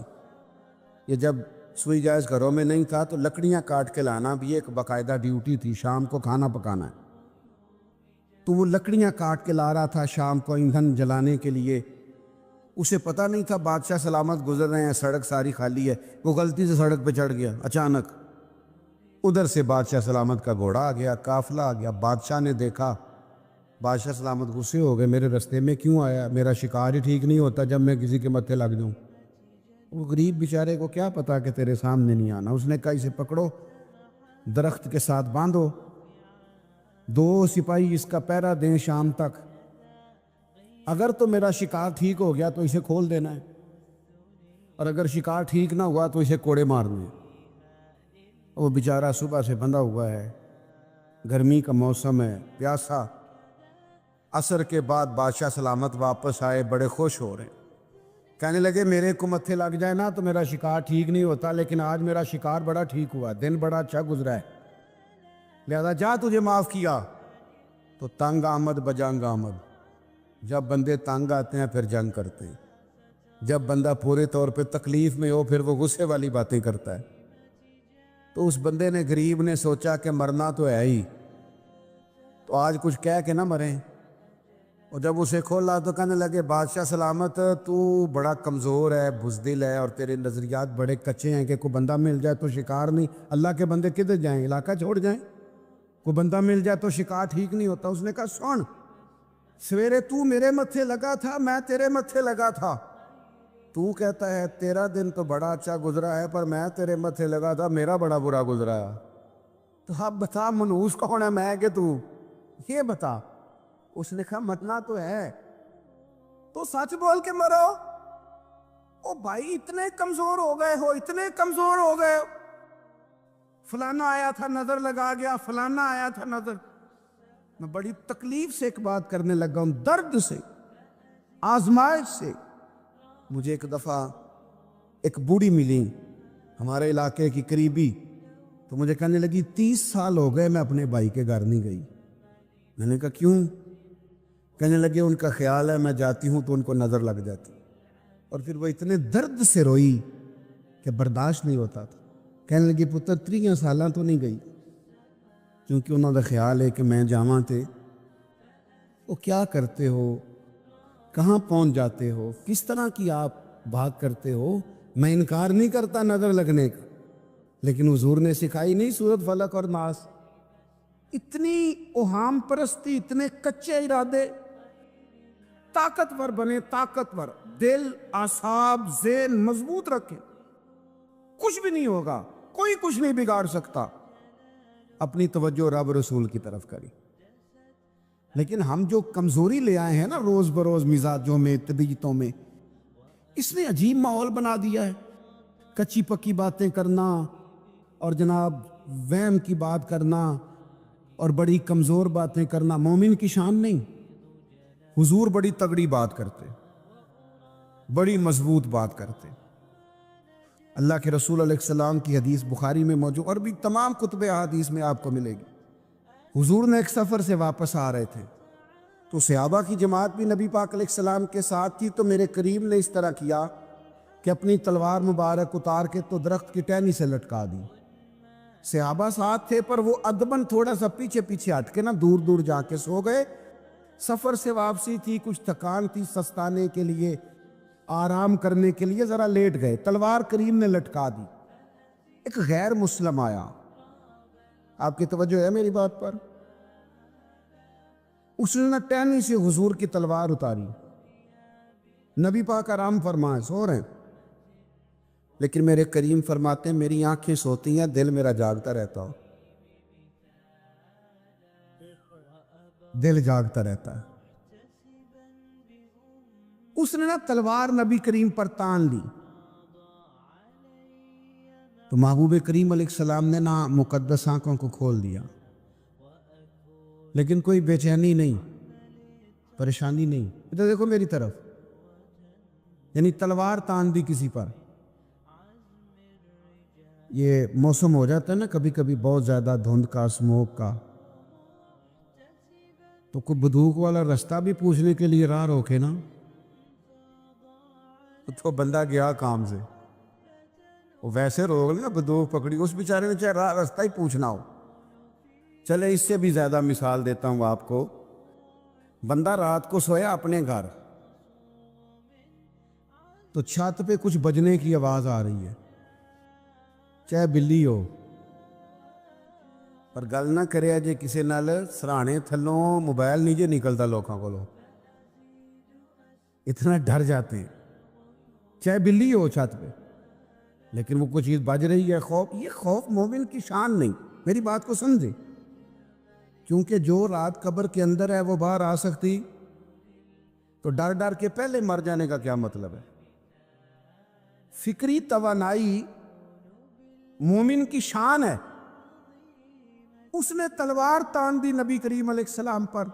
یہ جب سوئی جائز گھروں میں نہیں تھا تو لکڑیاں کاٹ کے لانا بھی ایک باقاعدہ ڈیوٹی تھی، شام کو کھانا پکانا ہے۔ تو وہ لکڑیاں کاٹ کے لا رہا تھا شام کو ایندھن جلانے کے لیے، اسے پتہ نہیں تھا بادشاہ سلامت گزر رہے ہیں، سڑک ساری خالی ہے، وہ غلطی سے سڑک پہ چڑھ گیا اچانک، ادھر سے بادشاہ سلامت کا گھوڑا آ گیا، قافلہ آ گیا۔ بادشاہ نے دیکھا، بادشاہ سلامت غصے ہو گئے، میرے رستے میں کیوں آیا؟ میرا شکار ہی ٹھیک نہیں ہوتا جب میں کسی کے متھے لگ جاؤں۔ وہ غریب بیچارے کو کیا پتا کہ تیرے سامنے نہیں آنا، اس نے کہا اسے پکڑو، درخت کے ساتھ باندھو، 2 سپاہی اس کا پہرا دیں شام تک، اگر تو میرا شکار ٹھیک ہو گیا تو اسے کھول دینا ہے، اور اگر شکار ٹھیک نہ ہوا تو اسے کوڑے مارنے ہیں۔ وہ بیچارہ صبح سے بندھا ہوا ہے، گرمی کا موسم ہے، پیاسا۔ عصر کے بعد بادشاہ سلامت واپس آئے، بڑے خوش ہو رہے ہیں، کہنے لگے میرے کو متھے لگ جائے نا تو میرا شکار ٹھیک نہیں ہوتا، لیکن آج میرا شکار بڑا ٹھیک ہوا، دن بڑا اچھا گزرا ہے، لہذا جا تجھے معاف کیا۔ تو تنگ آمد بجنگ آمد، جب بندے تنگ آتے ہیں پھر جنگ کرتے ہیں، جب بندہ پورے طور پہ تکلیف میں ہو پھر وہ غصے والی باتیں کرتا ہے۔ تو اس بندے نے، غریب نے سوچا کہ مرنا تو ہے ہی، تو آج کچھ کہہ کے نہ مریں۔ اور جب اسے کھولا تو کہنے لگے بادشاہ سلامت تو بڑا کمزور ہے، بزدل ہے، اور تیرے نظریات بڑے کچے ہیں کہ کوئی بندہ مل جائے تو شکار نہیں، اللہ کے بندے کدھر جائیں، علاقہ چھوڑ جائیں، کوئی بندہ مل جائے تو شکار ٹھیک نہیں ہوتا۔ اس نے کہا سن، سویرے تو میرے متھے لگا تھا، میں تیرے متھے لگا تھا، تو کہتا ہے تیرا دن تو بڑا اچھا گزرا ہے، پر میں تیرے متھے لگا تھا، میرا بڑا برا گزرا ہے۔ تو اب بتا منحوس کون ہے، میں کہ تو؟ یہ بتا۔ اس نے کہا مرنا تو ہے، تو سچ بول کے مرو۔ او بھائی اتنے کمزور ہو گئے ہو، اتنے کمزور ہو گئے ہو، فلانا آیا تھا نظر لگا گیا، فلانا آیا تھا نظر۔ میں بڑی تکلیف سے ایک بات کرنے لگا ہوں، درد سے، آزمائش سے۔ مجھے ایک دفعہ ایک بوڑھی ملی ہمارے علاقے کی قریبی، تو مجھے کہنے لگی 30 سال ہو گئے میں اپنے بھائی کے گھر نہیں گئی۔ میں نے کہا کیوں؟ کہنے لگے ان کا خیال ہے میں جاتی ہوں تو ان کو نظر لگ جاتی، اور پھر وہ اتنے درد سے روئی کہ برداشت نہیں ہوتا تھا۔ کہنے لگی پتر 30 سالاں تو نہیں گئی، کیونکہ انہوں کا خیال ہے کہ میں جاواں تے وہ کیا کرتے ہو، کہاں پہنچ جاتے ہو، کس طرح کی آپ بات کرتے ہو۔ میں انکار نہیں کرتا نظر لگنے کا، لیکن حضور نے سکھائی نہیں سورت فلق اور ناس۔ اتنی اوہام پرستی، اتنے کچے ارادے۔ طاقتور بنے، طاقتور دل، اعصاب، ذہن مضبوط رکھے، کچھ بھی نہیں ہوگا، کوئی کچھ نہیں بگاڑ سکتا۔ اپنی توجہ رب رسول کی طرف کری۔ لیکن ہم جو کمزوری لے آئے ہیں نا روز بروز مزاجوں میں، طبیعتوں میں، اس نے عجیب ماحول بنا دیا ہے۔ کچی پکی باتیں کرنا، اور جناب وہم کی بات کرنا، اور بڑی کمزور باتیں کرنا مومن کی شان نہیں۔ حضور بڑی تگڑی بات کرتے، بڑی مضبوط بات کرتے۔ اللہ کے رسول علیہ السلام کی حدیث بخاری میں موجود، اور بھی تمام کتب احادیث میں آپ کو ملے گی۔ حضور نے ایک سفر سے واپس آ رہے تھے، تو صحابہ کی جماعت بھی نبی پاک علیہ السلام کے ساتھ تھی، تو میرے کریم نے اس طرح کیا کہ اپنی تلوار مبارک اتار کے تو درخت کی ٹہنی سے لٹکا دی۔ صحابہ ساتھ تھے پر وہ ادبن تھوڑا سا پیچھے پیچھے ہٹ کے نا دور دور جا کے سو گئے. سفر سے واپسی تھی, کچھ تھکان تھی, سستانے کے لیے, آرام کرنے کے لیے ذرا لیٹ گئے. تلوار کریم نے لٹکا دی. ایک غیر مسلم آیا, آپ کی توجہ ہے میری بات پر, اس نے نہ ٹہنی سے حضور کی تلوار اتاری. نبی پاک آرام فرمائے, سو رہے ہیں, لیکن میرے کریم فرماتے ہیں میری آنکھیں سوتی ہیں, دل میرا جاگتا رہتا ہو. دل جاگتا رہتا ہے. اس نے نا تلوار نبی کریم پر تان لی تو محبوب کریم علیہ السلام نے نا مقدس آنکھوں کو کھول دیا, لیکن کوئی بے چینی نہیں, پریشانی نہیں. ادھر دیکھو میری طرف, یعنی تلوار تان دی کسی پر. یہ موسم ہو جاتا ہے نا کبھی کبھی بہت زیادہ دھند کا, اسموک کا, تو کوئی بندوق والا رستہ بھی پوچھنے کے لیے راہ روکے نا تو بندہ گیا کام سے. وہ ویسے روک لے نا, بندوق پکڑی, اس بیچارے نے چاہے راستہ ہی پوچھنا ہو. چلے اس سے بھی زیادہ مثال دیتا ہوں آپ کو. بندہ رات کو سویا اپنے گھر, تو چھت پہ کچھ بجنے کی آواز آ رہی ہے, چاہے بلی ہو, پر گل نہ کرے جے کسی نال سرانے تھلوں موبائل نہیں جے نکلتا لوکاں کو, اتنا ڈر جاتے ہیں. چاہے بلی ہو چھت پہ, لیکن وہ کوئی چیز بج رہی ہے. خوف, یہ خوف مومن کی شان نہیں. میری بات کو سمجھے, کیونکہ جو رات قبر کے اندر ہے وہ باہر آ سکتی, تو ڈر ڈر کے پہلے مر جانے کا کیا مطلب ہے. فکری توانائی مومن کی شان ہے. اس نے تلوار تان دی نبی کریم علیہ السلام پر.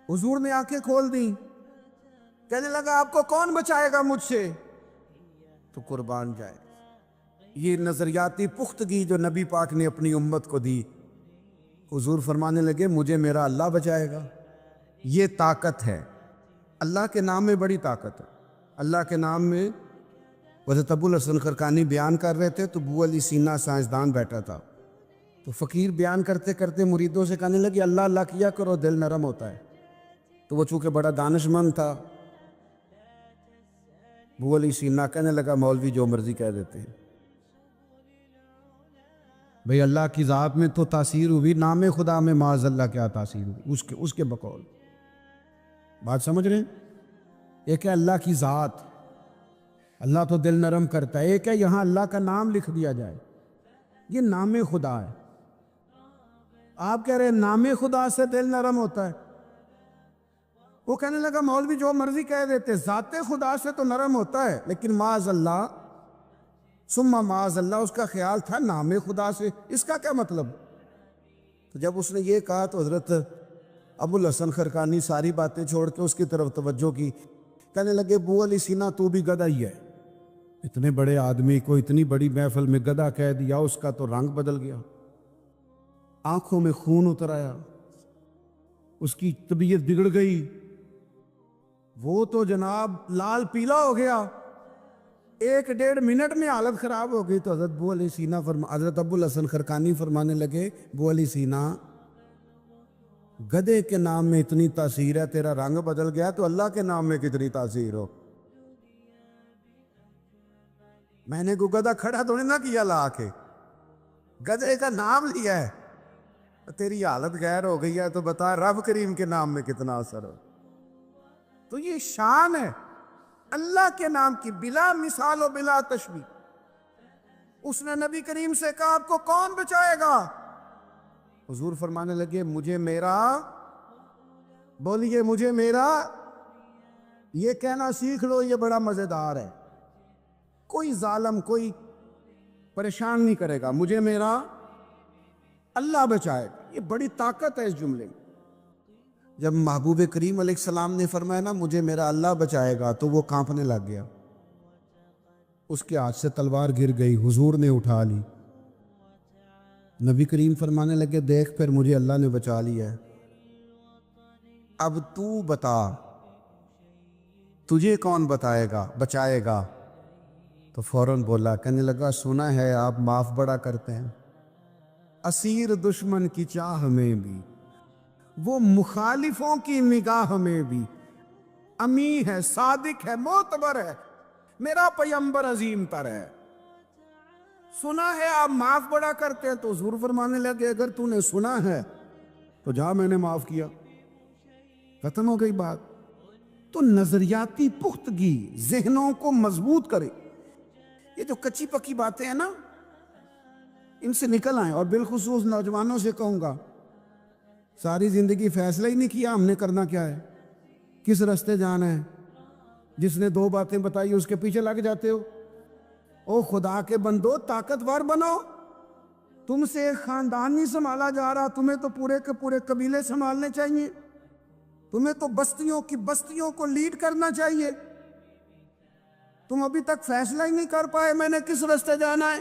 حضور نے آنکھیں کھول دی, کہنے لگا آپ کو کون بچائے گا مجھ سے, تو قربان جائے. یہ نظریاتی پختگی جو نبی پاک نے اپنی امت کو دی. حضور فرمانے لگے مجھے میرا اللہ بچائے گا. یہ طاقت ہے, اللہ کے نام میں بڑی طاقت ہے. اللہ کے نام میں حضرت ابو الحسن خرقانی بیان کر رہے تھے تو ابو علی سینا سائنسدان بیٹھا تھا, تو فقیر بیان کرتے کرتے مریدوں سے کہنے لگے اللہ اللہ کیا کرو, دل نرم ہوتا ہے. تو وہ چونکہ بڑا دانش مند تھا, ابو علی سینا کہنے لگا مولوی جو مرضی کہہ دیتے ہیں, بھئی اللہ کی ذات میں تو تاثیر ہوئی, نام خدا میں معاذ اللہ کیا تاثیر ہوئی اس کے بقول. بات سمجھ رہے ہیں؟ ایک ہے اللہ کی ذات, اللہ تو دل نرم کرتا ہے. ایک ہے یہاں اللہ کا نام لکھ دیا جائے, یہ نام خدا ہے. آپ کہہ رہے ہیں نام خدا سے دل نرم ہوتا ہے. وہ کہنے لگا مولوی جو مرضی کہہ دیتے, ذات خدا سے تو نرم ہوتا ہے, لیکن معاذ اللہ ثم معاذ اللہ اس کا خیال تھا نام خدا سے, اس کا کیا مطلب. تو جب اس نے یہ کہا تو حضرت ابو الحسن خرقانی ساری باتیں چھوڑ کے اس کی طرف توجہ کی. کہنے لگے ابو علی سینا تو بھی گدھا ہی ہے, اتنے بڑے آدمی کو اتنی بڑی محفل میں گدھا کہہ دیا, اس کا تو رنگ بدل گیا, آنکھوں میں خون اتر آیا, اس کی طبیعت بگڑ گئی, وہ تو جناب لال پیلا ہو گیا. 1-1.5 منٹ میں حالت خراب ہو گئی. تو حضرت ابو علی سینا حضرت ابو الحسن خرقانی فرمانے لگے ابو علی سینا گدھے کے نام میں اتنی تاثیر ہے, تیرا رنگ بدل گیا, تو اللہ کے نام میں کتنی تاثیر ہو. میں نے کوئی گدھا کھڑا تو نہیں نہ کیا لا کے, گدھے کا نام لیا ہے, تیری حالت غیر ہو گئی ہے, تو بتا رب کریم کے نام میں کتنا اثر ہو. تو یہ شان ہے اللہ کے نام کی, بلا مثال و بلا تشبیہ. اس نے نبی کریم سے کہا آپ کو کون بچائے گا. حضور فرمانے لگے مجھے میرا, بولیے مجھے میرا. یہ کہنا سیکھ لو, یہ بڑا مزیدار ہے. کوئی ظالم کوئی پریشان نہیں کرے گا, مجھے میرا اللہ بچائے گا. یہ بڑی طاقت ہے اس جملے میں. جب محبوب کریم علیہ السلام نے فرمایا نا مجھے میرا اللہ بچائے گا, تو وہ کانپنے لگ گیا. اس کے ہاتھ سے تلوار گر گئی, حضور نے اٹھا لی. نبی کریم فرمانے لگے دیکھ پھر مجھے اللہ نے بچا لیا ہے, اب تو بتا تجھے کون بچائے گا. تو فوراً بولا, کہنے لگا سنا ہے آپ معاف بڑا کرتے ہیں, اسیر دشمن کی چاہ میں بھی، وہ مخالفوں کی نگاہ میں بھی امی ہے، صادق ہے، معتبر ہے، میرا پیغمبر عظیم تر ہے۔ سنا ہے آپ معاف بڑا کرتے ہیں، تو حضور فرمانے لگے اگر تو نے سنا ہے تو جا، میں نے معاف کیا، ختم ہو گئی بات۔ تو نظریاتی پختگی ذہنوں کو مضبوط کرے۔ یہ جو کچی پکی باتیں ہیں نا، ان سے نکل آئیں۔ اور بالخصوص نوجوانوں سے کہوں گا، ساری زندگی فیصلہ ہی نہیں کیا ہم نے کرنا کیا ہے، کس راستے جانا ہے، جس نے دو باتیں بتائی اس کے پیچھے لگ جاتے ہو۔ او خدا کے بندو، طاقتور بنو۔ تم سے ایک خاندان نہیں سنبھالا جا رہا، تمہیں تو پورے کے پورے قبیلے سنبھالنے چاہیے، تمہیں تو بستیوں کی بستیوں کو لیڈ کرنا چاہیے۔ تم ابھی تک فیصلہ ہی نہیں کر پائے میں نے کس راستے جانا ہے،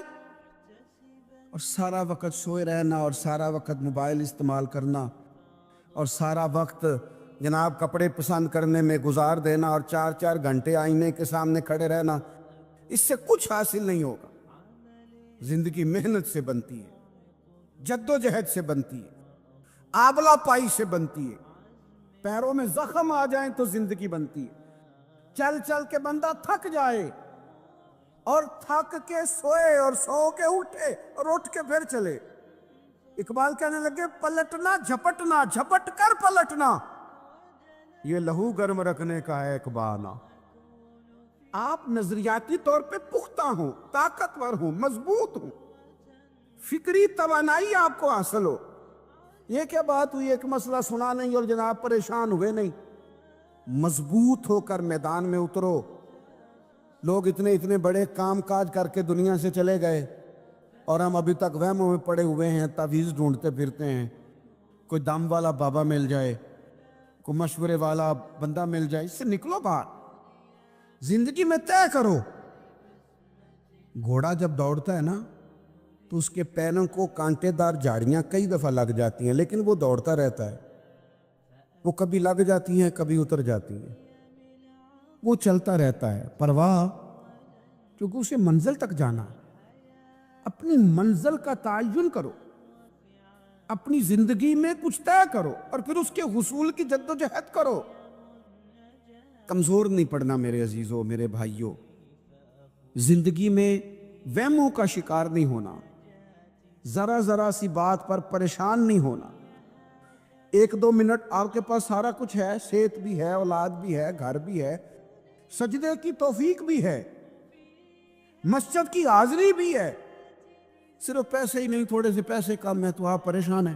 اور سارا وقت سوئے رہنا، اور سارا وقت موبائل استعمال کرنا، اور سارا وقت جناب کپڑے پسند کرنے میں گزار دینا، اور 4 گھنٹے آئینے کے سامنے کھڑے رہنا۔ اس سے کچھ حاصل نہیں ہوگا۔ زندگی محنت سے بنتی ہے، جد و جہد سے بنتی ہے، آبلہ پائی سے بنتی ہے۔ پیروں میں زخم آ جائیں تو زندگی بنتی ہے۔ چل چل کے بندہ تھک جائے، اور تھک کے سوئے، اور سو کے اٹھے، اور اٹھ کے پھر چلے۔ اقبال کہنے لگے پلٹنا جھپٹنا، جھپٹ کر پلٹنا، یہ لہو گرم رکھنے کا ہے ایک بہانہ۔ آپ نظریاتی طور پہ پختہ ہوں، طاقتور ہوں، مضبوط ہوں، فکری توانائی آپ کو حاصل ہو۔ یہ کیا بات ہوئی ایک مسئلہ سنا نہیں اور جناب پریشان ہوئے نہیں؟ مضبوط ہو کر میدان میں اترو۔ لوگ اتنے بڑے کام کاج کر کے دنیا سے چلے گئے، اور ہم ابھی تک وہموں میں پڑے ہوئے ہیں، تعویذ ڈھونڈتے پھرتے ہیں۔ کوئی دم والا بابا مل جائے، کوئی مشورے والا بندہ مل جائے، اس سے نکلو باہر۔ زندگی میں طے کرو۔ گھوڑا جب دوڑتا ہے نا تو اس کے پیروں کو کانٹے دار جھاڑیاں کئی دفعہ لگ جاتی ہیں، لیکن وہ دوڑتا رہتا ہے۔ وہ کبھی لگ جاتی ہیں، کبھی اتر جاتی ہیں، وہ چلتا رہتا ہے، پرواہ، کیونکہ اسے منزل تک جانا ہے۔ اپنی منزل کا تعین کرو، اپنی زندگی میں کچھ طے کرو، اور پھر اس کے حصول کی جد و جہد کرو۔ کمزور نہیں پڑنا میرے عزیزوں، میرے بھائیوں۔ زندگی میں وہموں کا شکار نہیں ہونا، ذرا سی بات پر پریشان نہیں ہونا۔ 1-2 منٹ آپ کے پاس سارا کچھ ہے، صحت بھی ہے، اولاد بھی ہے، گھر بھی ہے، سجدے کی توفیق بھی ہے، مسجد کی حاضری بھی ہے، صرف پیسے ہی نہیں، تھوڑے سے پیسے کم ہے تو آپ پریشان ہیں۔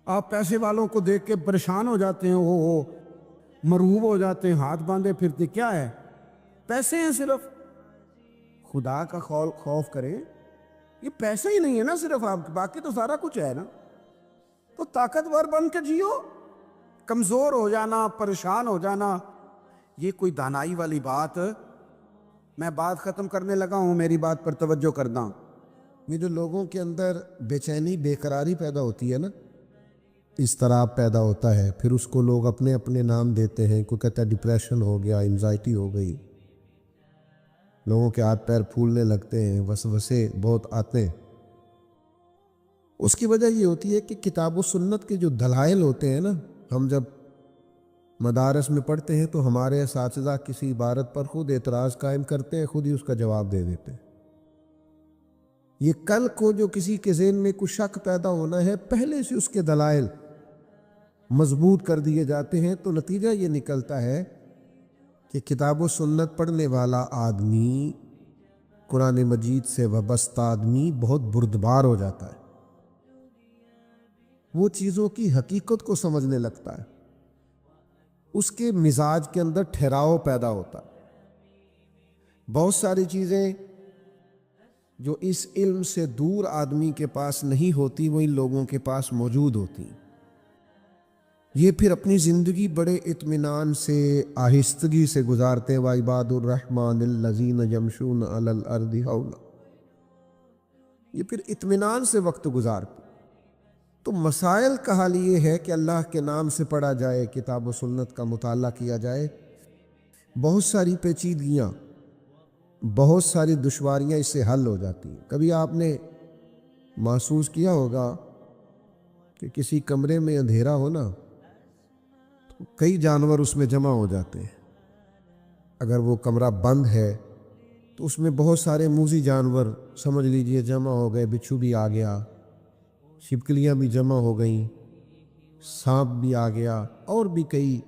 آپ پیسے والوں کو دیکھ کے پریشان ہو جاتے ہیں، وہ مرعوب ہو جاتے ہیں، ہاتھ باندھے پھرتے، کیا ہے؟ پیسے ہیں صرف۔ خدا کا خوف کریں، یہ پیسے ہی نہیں ہے نا صرف آپ، باقی تو سارا کچھ ہے نا۔ تو طاقتور بن کے جیو۔ کمزور ہو جانا، پریشان ہو جانا، یہ کوئی دانائی والی بات۔ میں بات ختم کرنے لگا ہوں، میری بات پر توجہ کرنا۔ یہ جو لوگوں کے اندر بے چینی، بے قراری پیدا ہوتی ہے نا، اضطراب پیدا ہوتا ہے، پھر اس کو لوگ اپنے اپنے نام دیتے ہیں۔ کوئی کہتا ہے ڈپریشن ہو گیا، انزائٹی ہو گئی، لوگوں کے ہاتھ پیر پھولنے لگتے ہیں، وسوسے بہت آتے ہیں۔ اس کی وجہ یہ ہوتی ہے کہ کتاب و سنت کے جو دلائل ہوتے ہیں نا، ہم جب مدارس میں پڑھتے ہیں تو ہمارے اساتذہ کسی عبارت پر خود اعتراض قائم کرتے ہیں، خود ہی اس کا جواب دے دیتے ہیں۔ یہ کل کو جو کسی کے ذہن میں کچھ شک پیدا ہونا ہے، پہلے سے اس کے دلائل مضبوط کر دیے جاتے ہیں، تو نتیجہ یہ نکلتا ہے کہ کتاب و سنت پڑھنے والا آدمی، قرآن مجید سے وابستہ آدمی بہت بردبار ہو جاتا ہے، وہ چیزوں کی حقیقت کو سمجھنے لگتا ہے، اس کے مزاج کے اندر ٹھہراؤ پیدا ہوتا ہے۔ بہت ساری چیزیں جو اس علم سے دور آدمی کے پاس نہیں ہوتی، وہ ان لوگوں کے پاس موجود ہوتی ہیں۔ یہ پھر اپنی زندگی بڑے اطمینان سے، آہستگی سے گزارتے ہیں۔ وَعِبَادُ الرَّحْمَٰنِ الَّذِينَ يَمْشُونَ عَلَى الْأَرْضِ هَوْنًا، یہ پھر اطمینان سے وقت گزارتے۔ تو مسائل کا حال یہ ہے کہ اللہ کے نام سے پڑھا جائے، کتاب و سنت کا مطالعہ کیا جائے، بہت ساری پیچیدگیاں، بہت ساری دشواریاں اس سے حل ہو جاتی ہیں۔ کبھی آپ نے محسوس کیا ہوگا کہ کسی کمرے میں اندھیرا ہو نا تو کئی جانور اس میں جمع ہو جاتے ہیں. اگر وہ کمرہ بند ہے تو اس میں بہت سارے موذی جانور سمجھ لیجئے جمع ہو گئے. بچھو بھی آ گیا، چھپکلیاں بھی جمع ہو گئیں، سانپ بھی آ گیا، اور بھی کئی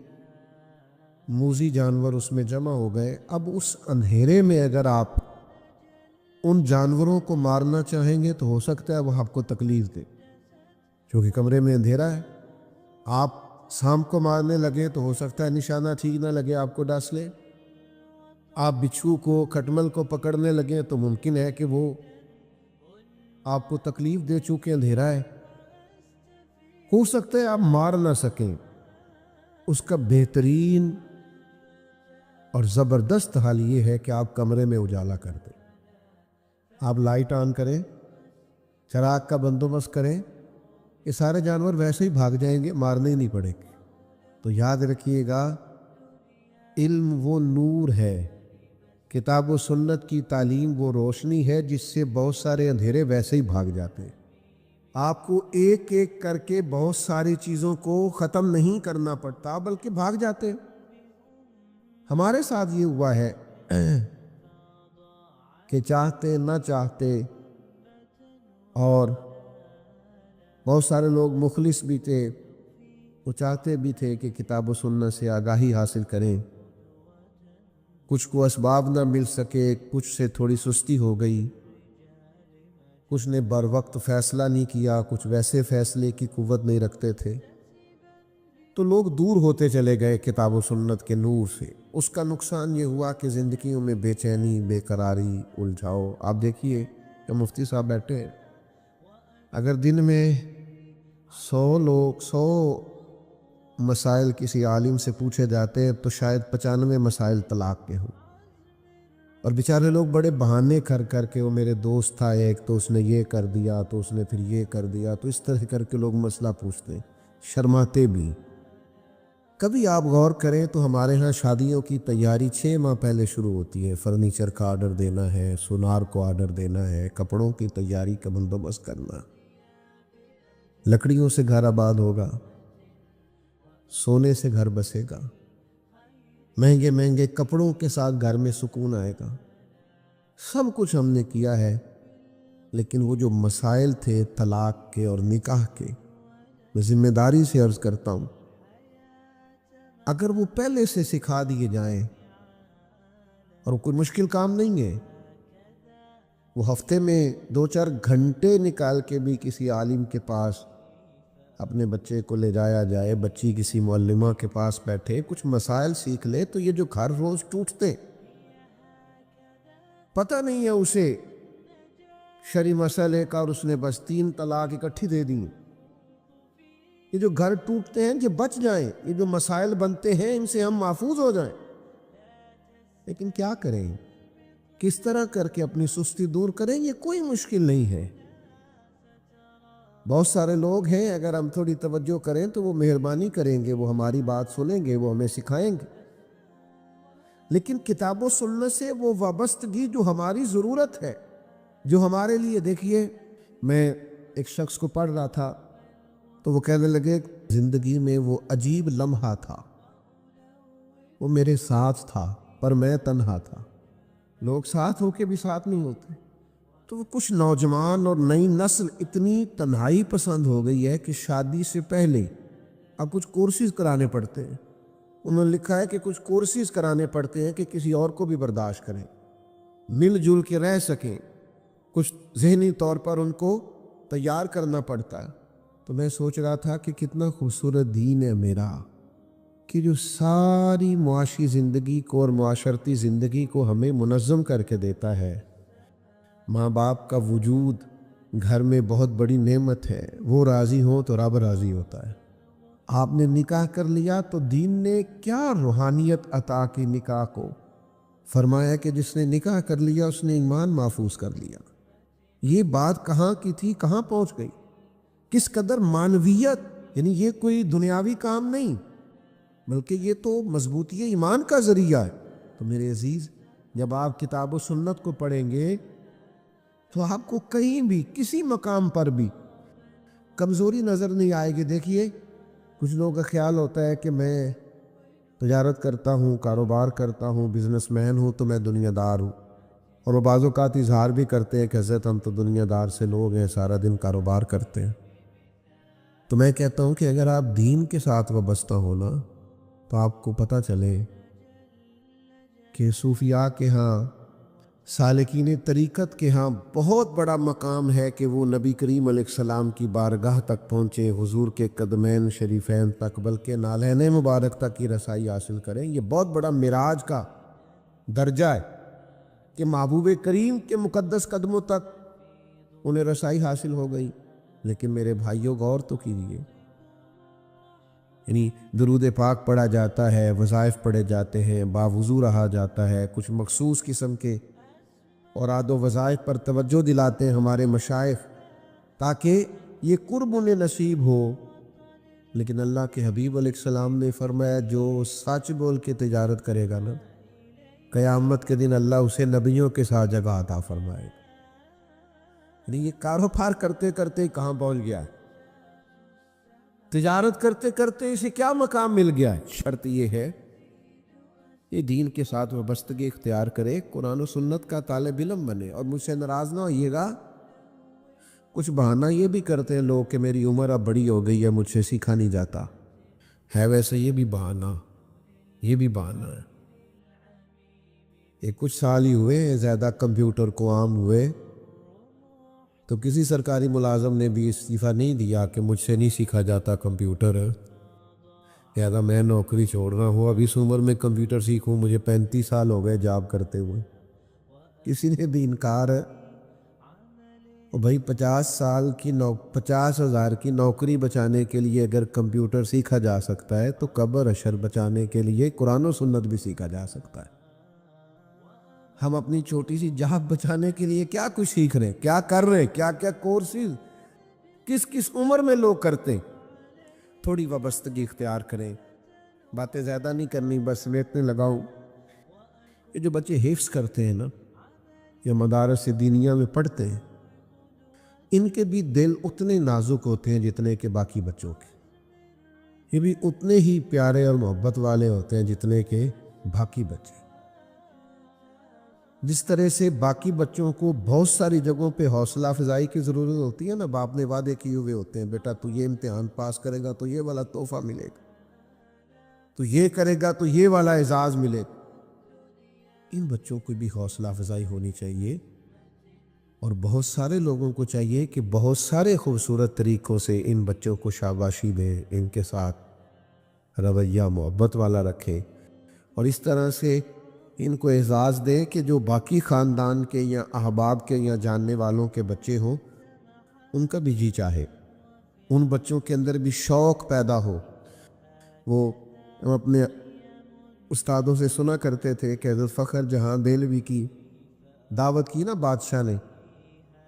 موذی جانور اس میں جمع ہو گئے. اب اس اندھیرے میں اگر آپ ان جانوروں کو مارنا چاہیں گے تو ہو سکتا ہے وہ آپ کو تکلیف دے، کیونکہ کمرے میں اندھیرا ہے. آپ سانپ کو مارنے لگے تو ہو سکتا ہے نشانہ ٹھیک نہ لگے، آپ کو ڈس لے. آپ بچھو کو، کھٹمل کو پکڑنے لگیں تو ممکن ہے کہ وہ آپ کو تکلیف دے، چونکہ اندھیرا ہے. ہو سکتا ہے آپ مار نہ سکیں. اس کا بہترین اور زبردست حال یہ ہے کہ آپ کمرے میں اجالا کر دیں. آپ لائٹ آن کریں، چراغ کا بندوبست کریں، یہ سارے جانور ویسے ہی بھاگ جائیں گے، مارنے ہی نہیں پڑے گے. تو یاد رکھیے گا، علم وہ نور ہے، کتاب و سنت کی تعلیم وہ روشنی ہے جس سے بہت سارے اندھیرے ویسے ہی بھاگ جاتے ہیں. آپ کو ایک ایک کر کے بہت ساری چیزوں کو ختم نہیں کرنا پڑتا، بلکہ بھاگ جاتے ہیں. ہمارے ساتھ یہ ہوا ہے کہ چاہتے نہ چاہتے، اور بہت سارے لوگ مخلص بھی تھے، وہ چاہتے بھی تھے کہ کتاب و سنت سے آگاہی حاصل کریں. کچھ کو اسباب نہ مل سکے، کچھ سے تھوڑی سستی ہو گئی، کچھ نے بر وقت فیصلہ نہیں کیا، کچھ ویسے فیصلے کی قوت نہیں رکھتے تھے. تو لوگ دور ہوتے چلے گئے کتاب و سنت کے نور سے. اس کا نقصان یہ ہوا کہ زندگیوں میں بے چینی، بے قراری، الجھاؤ. آپ دیکھیے کہ مفتی صاحب بیٹھے ہیں، اگر دن میں 100 مسائل کسی عالم سے پوچھے جاتے ہیں تو شاید 95 مسائل طلاق کے ہوں. اور بیچارے لوگ بڑے بہانے کر کر کے، وہ میرے دوست تھا ایک تو اس نے یہ کر دیا، تو اس نے پھر یہ کر دیا، تو اس طرح کر کے لوگ مسئلہ پوچھتے ہیں، شرماتے بھی. کبھی آپ غور کریں تو ہمارے ہاں شادیوں کی تیاری 6 ماہ پہلے شروع ہوتی ہے. فرنیچر کا آرڈر دینا ہے، سونار کو آرڈر دینا ہے، کپڑوں کی تیاری کا بندوبست کرنا. لکڑیوں سے گھر آباد ہوگا، سونے سے گھر بسے گا، مہنگے مہنگے کپڑوں کے ساتھ گھر میں سکون آئے گا. سب کچھ ہم نے کیا ہے، لیکن وہ جو مسائل تھے طلاق کے اور نکاح کے، میں ذمہ داری سے عرض کرتا ہوں، اگر وہ پہلے سے سکھا دیے جائیں، اور کوئی مشکل کام نہیں ہے، وہ ہفتے میں 2-4 گھنٹے نکال کے بھی کسی عالم کے پاس اپنے بچے کو لے جایا جائے، بچی کسی معلمہ کے پاس بیٹھے کچھ مسائل سیکھ لے، تو یہ جو گھر روز ٹوٹتے، پتہ نہیں ہے اسے شرعی مسئلے کا، اور اس نے بس 3 طلاق اکٹھی دے دیں. یہ جو گھر ٹوٹتے ہیں یہ بچ جائیں، یہ جو مسائل بنتے ہیں ان سے ہم محفوظ ہو جائیں. لیکن کیا کریں، کس طرح کر کے اپنی سستی دور کریں، یہ کوئی مشکل نہیں ہے. بہت سارے لوگ ہیں، اگر ہم تھوڑی توجہ کریں تو وہ مہربانی کریں گے، وہ ہماری بات سنیں گے، وہ ہمیں سکھائیں گے. لیکن کتاب و سنت سے وہ وابستگی جو ہماری ضرورت ہے، جو ہمارے لیے، دیکھیے میں ایک شخص کو پڑھ رہا تھا تو وہ کہنے لگے زندگی میں وہ عجیب لمحہ تھا، وہ میرے ساتھ تھا پر میں تنہا تھا. لوگ ساتھ ہو کے بھی ساتھ نہیں ہوتے. تو وہ کچھ نوجوان اور نئی نسل اتنی تنہائی پسند ہو گئی ہے کہ شادی سے پہلے اب کچھ کورسز کرانے پڑتے ہیں. انہوں نے لکھا ہے کہ کچھ کورسز کرانے پڑتے ہیں کہ کسی اور کو بھی برداشت کریں، مل جل کے رہ سکیں. کچھ ذہنی طور پر ان کو تیار کرنا پڑتا ہے. تو میں سوچ رہا تھا کہ کتنا خوبصورت دین ہے میرا، کہ جو ساری معاشی زندگی کو اور معاشرتی زندگی کو ہمیں منظم کر کے دیتا ہے. ماں باپ کا وجود گھر میں بہت بڑی نعمت ہے، وہ راضی ہوں تو رب راضی ہوتا ہے. آپ نے نکاح کر لیا تو دین نے کیا روحانیت عطا کی نکاح کو. فرمایا کہ جس نے نکاح کر لیا اس نے ایمان محفوظ کر لیا. یہ بات کہاں کی تھی، کہاں پہنچ گئی، کس قدر معنویت. یعنی یہ کوئی دنیاوی کام نہیں، بلکہ یہ تو مضبوطی ایمان کا ذریعہ ہے. تو میرے عزیز، جب آپ کتاب و سنت کو پڑھیں گے تو آپ کو کہیں بھی کسی مقام پر بھی کمزوری نظر نہیں آئے گی. دیکھیے کچھ لوگوں کا خیال ہوتا ہے کہ میں تجارت کرتا ہوں، کاروبار کرتا ہوں، بزنس مین ہوں تو میں دنیا دار ہوں، اور وہ بعض اوقات اظہار بھی کرتے ہیں کہ حضرت ہم تو دنیا دار سے لوگ ہیں، سارا دن کاروبار کرتے ہیں. تو میں کہتا ہوں کہ اگر آپ دین کے ساتھ وابستہ ہو نا تو آپ کو پتہ چلے کہ صوفیاء کے ہاں، سالکین طریقت کے ہاں بہت بڑا مقام ہے کہ وہ نبی کریم علیہ السلام کی بارگاہ تک پہنچے، حضور کے قدمین شریفین تک، بلکہ نالین مبارک تک کی رسائی حاصل کریں. یہ بہت بڑا معراج کا درجہ ہے کہ محبوب کریم کے مقدس قدموں تک انہیں رسائی حاصل ہو گئی. لیکن میرے بھائیوں غور تو کیجیے، یعنی درود پاک پڑھا جاتا ہے، وظائف پڑھے جاتے ہیں، باوضو رہا جاتا ہے، کچھ مخصوص قسم کے اوراد و وظائف پر توجہ دلاتے ہیں ہمارے مشائخ تاکہ یہ قرب انہیں نصیب ہو. لیکن اللہ کے حبیب علیہ السلام نے فرمایا جو سچ بول کے تجارت کرے گا نا، قیامت کے دن اللہ اسے نبیوں کے ساتھ جگہ عطا فرمائے گا. یعنی یہ کاروبار کرتے کرتے کہاں پہنچ گیا ہے، تجارت کرتے کرتے اسے کیا مقام مل گیا ہے. شرط یہ ہے یہ دین کے ساتھ وابستگی اختیار کرے، قرآن و سنت کا طالب علم بنے. اور مجھ سے ناراض نہ ہوئیے گا، کچھ بہانہ یہ بھی کرتے ہیں لوگ کہ میری عمر اب بڑی ہو گئی ہے، مجھ سے سیکھا نہیں جاتا ہے. ویسے یہ بھی بہانہ ہے. یہ کچھ سال ہی ہوئے زیادہ کمپیوٹر کو عام ہوئے تو کسی سرکاری ملازم نے بھی استعفیٰ نہیں دیا کہ مجھ سے نہیں سیکھا جاتا کمپیوٹر، لہٰذا میں نوکری چھوڑ رہا ہوں، اب اس عمر میں کمپیوٹر سیکھوں، مجھے 35 سال ہو گئے جاب کرتے ہوئے. کسی نے بھی انکار ہے. اور بھائی 50,000 کی نوکری بچانے کے لیے اگر کمپیوٹر سیکھا جا سکتا ہے تو قبر اشر بچانے کے لیے قرآن و سنت بھی سیکھا جا سکتا ہے. ہم اپنی چھوٹی سی جاب بچانے کے لیے کیا کچھ سیکھ رہے ہیں، کیا کر رہے ہیں، کیا کیا کورسز کس عمر میں لوگ کرتے ہیں. تھوڑی وابستگی اختیار کریں. باتیں زیادہ نہیں کرنی، بس سمیٹنے لگاؤں. یہ جو بچے حفظ کرتے ہیں نا یا مدارس دینیہ میں پڑھتے ہیں، ان کے بھی دل اتنے نازک ہوتے ہیں جتنے کہ باقی بچوں کے. یہ بھی اتنے ہی پیارے اور محبت والے ہوتے ہیں جتنے کہ باقی بچے. جس طرح سے باقی بچوں کو بہت ساری جگہوں پہ حوصلہ افزائی کی ضرورت ہوتی ہے نا، باپ نے وعدے کیے ہوئے ہوتے ہیں بیٹا تو یہ امتحان پاس کرے گا تو یہ والا تحفہ ملے گا، تو یہ کرے گا تو یہ والا اعزاز ملے گا. ان بچوں کو بھی حوصلہ افزائی ہونی چاہیے. اور بہت سارے لوگوں کو چاہیے کہ بہت سارے خوبصورت طریقوں سے ان بچوں کو شاباشی دیں، ان کے ساتھ رویہ محبت والا رکھیں، اور اس طرح سے ان کو اعزاز دیں کہ جو باقی خاندان کے یا احباب کے یا جاننے والوں کے بچے ہوں ان کا بھی جی چاہے، ان بچوں کے اندر بھی شوق پیدا ہو. وہ ہم اپنے استادوں سے سنا کرتے تھے کہ حضرت فخر جہاں دہلوی کی دعوت کی نا بادشاہ نے،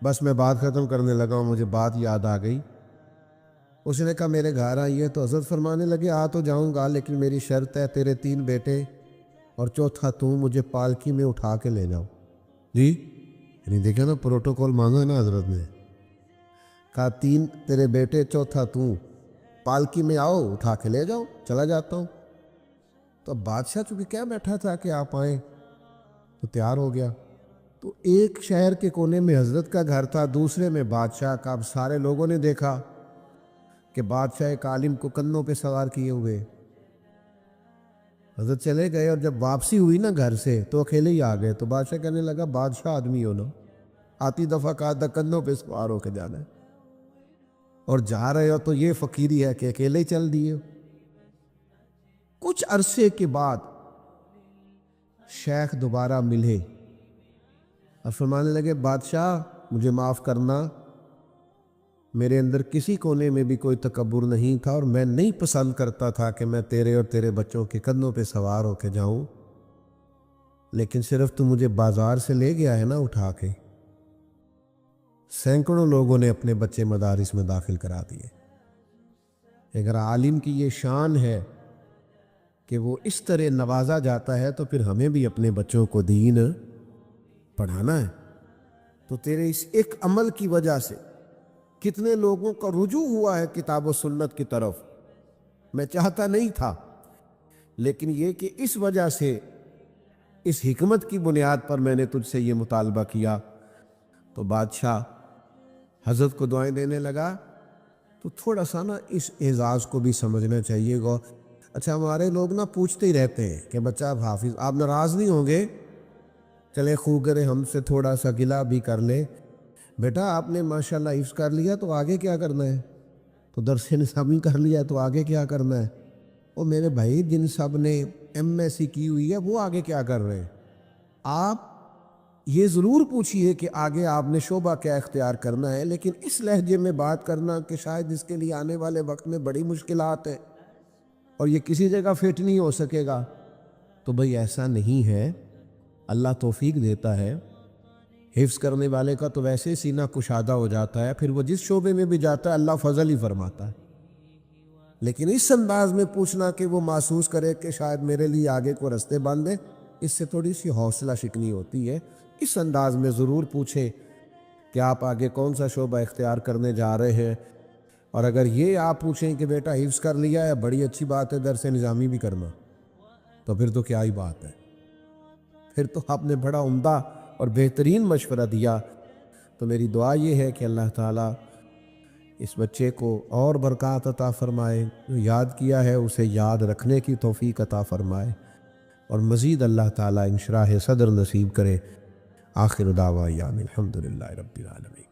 بس میں بات ختم کرنے لگا ہوں، مجھے بات یاد آ گئی. اس نے کہا میرے گھر آئیے، تو حضرت فرمانے لگے آ تو جاؤں گا لیکن میری شرط ہے تیرے 3 بیٹے اور چوتھا تو مجھے پالکی میں اٹھا کے لے جاؤ. جی یعنی دیکھا نا پروٹوکول مانگا ہے نا حضرت نے. کہا 3 تیرے بیٹے، چوتھا تو، پالکی میں آؤ، اٹھا کے لے جاؤ، چلا جاتا ہوں. تو اب بادشاہ چونکہ کیا بیٹھا تھا کہ آپ آئیں تو تیار ہو گیا. تو ایک شہر کے کونے میں حضرت کا گھر تھا، دوسرے میں بادشاہ کا. اب سارے لوگوں نے دیکھا کہ بادشاہ ایک عالم کو کندھوں پہ سوار کیے ہوئے. حضرت چلے گئے اور جب واپسی ہوئی نا گھر سے تو اکیلے ہی آ گئے. تو بادشاہ کہنے لگا بادشاہ آدمی ہو نا، آتی دفعہ کہا تھا کندھوں پہ سوار ہو کے جانا ہے، اور جا رہے ہو تو یہ فقیری ہے کہ اکیلے ہی چل دیے. کچھ عرصے کے بعد شیخ دوبارہ ملے اور فرمانے لگے بادشاہ مجھے معاف کرنا، میرے اندر کسی کونے میں بھی کوئی تکبر نہیں تھا اور میں نہیں پسند کرتا تھا کہ میں تیرے اور تیرے بچوں کے کندھوں پہ سوار ہو کے جاؤں، لیکن صرف تو مجھے بازار سے لے گیا ہے نا اٹھا کے. سینکڑوں لوگوں نے اپنے بچے مدارس میں داخل کرا دیے. اگر عالم کی یہ شان ہے کہ وہ اس طرح نوازا جاتا ہے تو پھر ہمیں بھی اپنے بچوں کو دین پڑھانا ہے. تو تیرے اس ایک عمل کی وجہ سے کتنے لوگوں کا رجوع ہوا ہے کتاب و سنت کی طرف. میں چاہتا نہیں تھا، لیکن یہ کہ اس وجہ سے، اس حکمت کی بنیاد پر میں نے تجھ سے یہ مطالبہ کیا. تو بادشاہ حضرت کو دعائیں دینے لگا. تو تھوڑا سا نا اس اعزاز کو بھی سمجھنا چاہیے گا. اچھا ہمارے لوگ نا پوچھتے ہی رہتے ہیں کہ بچہ آپ حافظ، آپ ناراض نہیں ہوں گے؟ چلے خو کرے ہم سے تھوڑا سا گلہ بھی کر لے. بیٹا آپ نے ماشاءاللہ حفظ کر لیا تو آگے کیا کرنا ہے؟ تو درس نصابی کر لیا تو آگے کیا کرنا ہے؟ وہ میرے بھائی جن سب نے ایم ایس سی کی ہوئی ہے وہ آگے کیا کر رہے ہیں؟ آپ یہ ضرور پوچھئے کہ آگے آپ نے شعبہ کیا اختیار کرنا ہے، لیکن اس لہجے میں بات کرنا کہ شاید اس کے لیے آنے والے وقت میں بڑی مشکلات ہیں اور یہ کسی جگہ فٹ نہیں ہو سکے گا. تو بھئی ایسا نہیں ہے، اللہ توفیق دیتا ہے. حفظ کرنے والے کا تو ویسے سینہ کشادہ ہو جاتا ہے، پھر وہ جس شعبے میں بھی جاتا ہے اللہ فضل ہی فرماتا ہے. لیکن اس انداز میں پوچھنا کہ وہ محسوس کرے کہ شاید میرے لیے آگے کو رستے بند ہیں، اس سے تھوڑی سی حوصلہ شکنی ہوتی ہے. اس انداز میں ضرور پوچھے کہ آپ آگے کون سا شعبہ اختیار کرنے جا رہے ہیں. اور اگر یہ آپ پوچھیں کہ بیٹا حفظ کر لیا ہے، بڑی اچھی بات ہے، درس نظامی بھی کرنا، تو پھر تو کیا ہی بات ہے. پھر تو آپ نے بڑا عمدہ اور بہترین مشورہ دیا. تو میری دعا یہ ہے کہ اللہ تعالیٰ اس بچے کو اور برکات عطا فرمائے، جو یاد کیا ہے اسے یاد رکھنے کی توفیق عطا فرمائے، اور مزید اللہ تعالیٰ انشراح صدر نصیب کرے. آخر دعوانا الحمدللہ رب العالمین.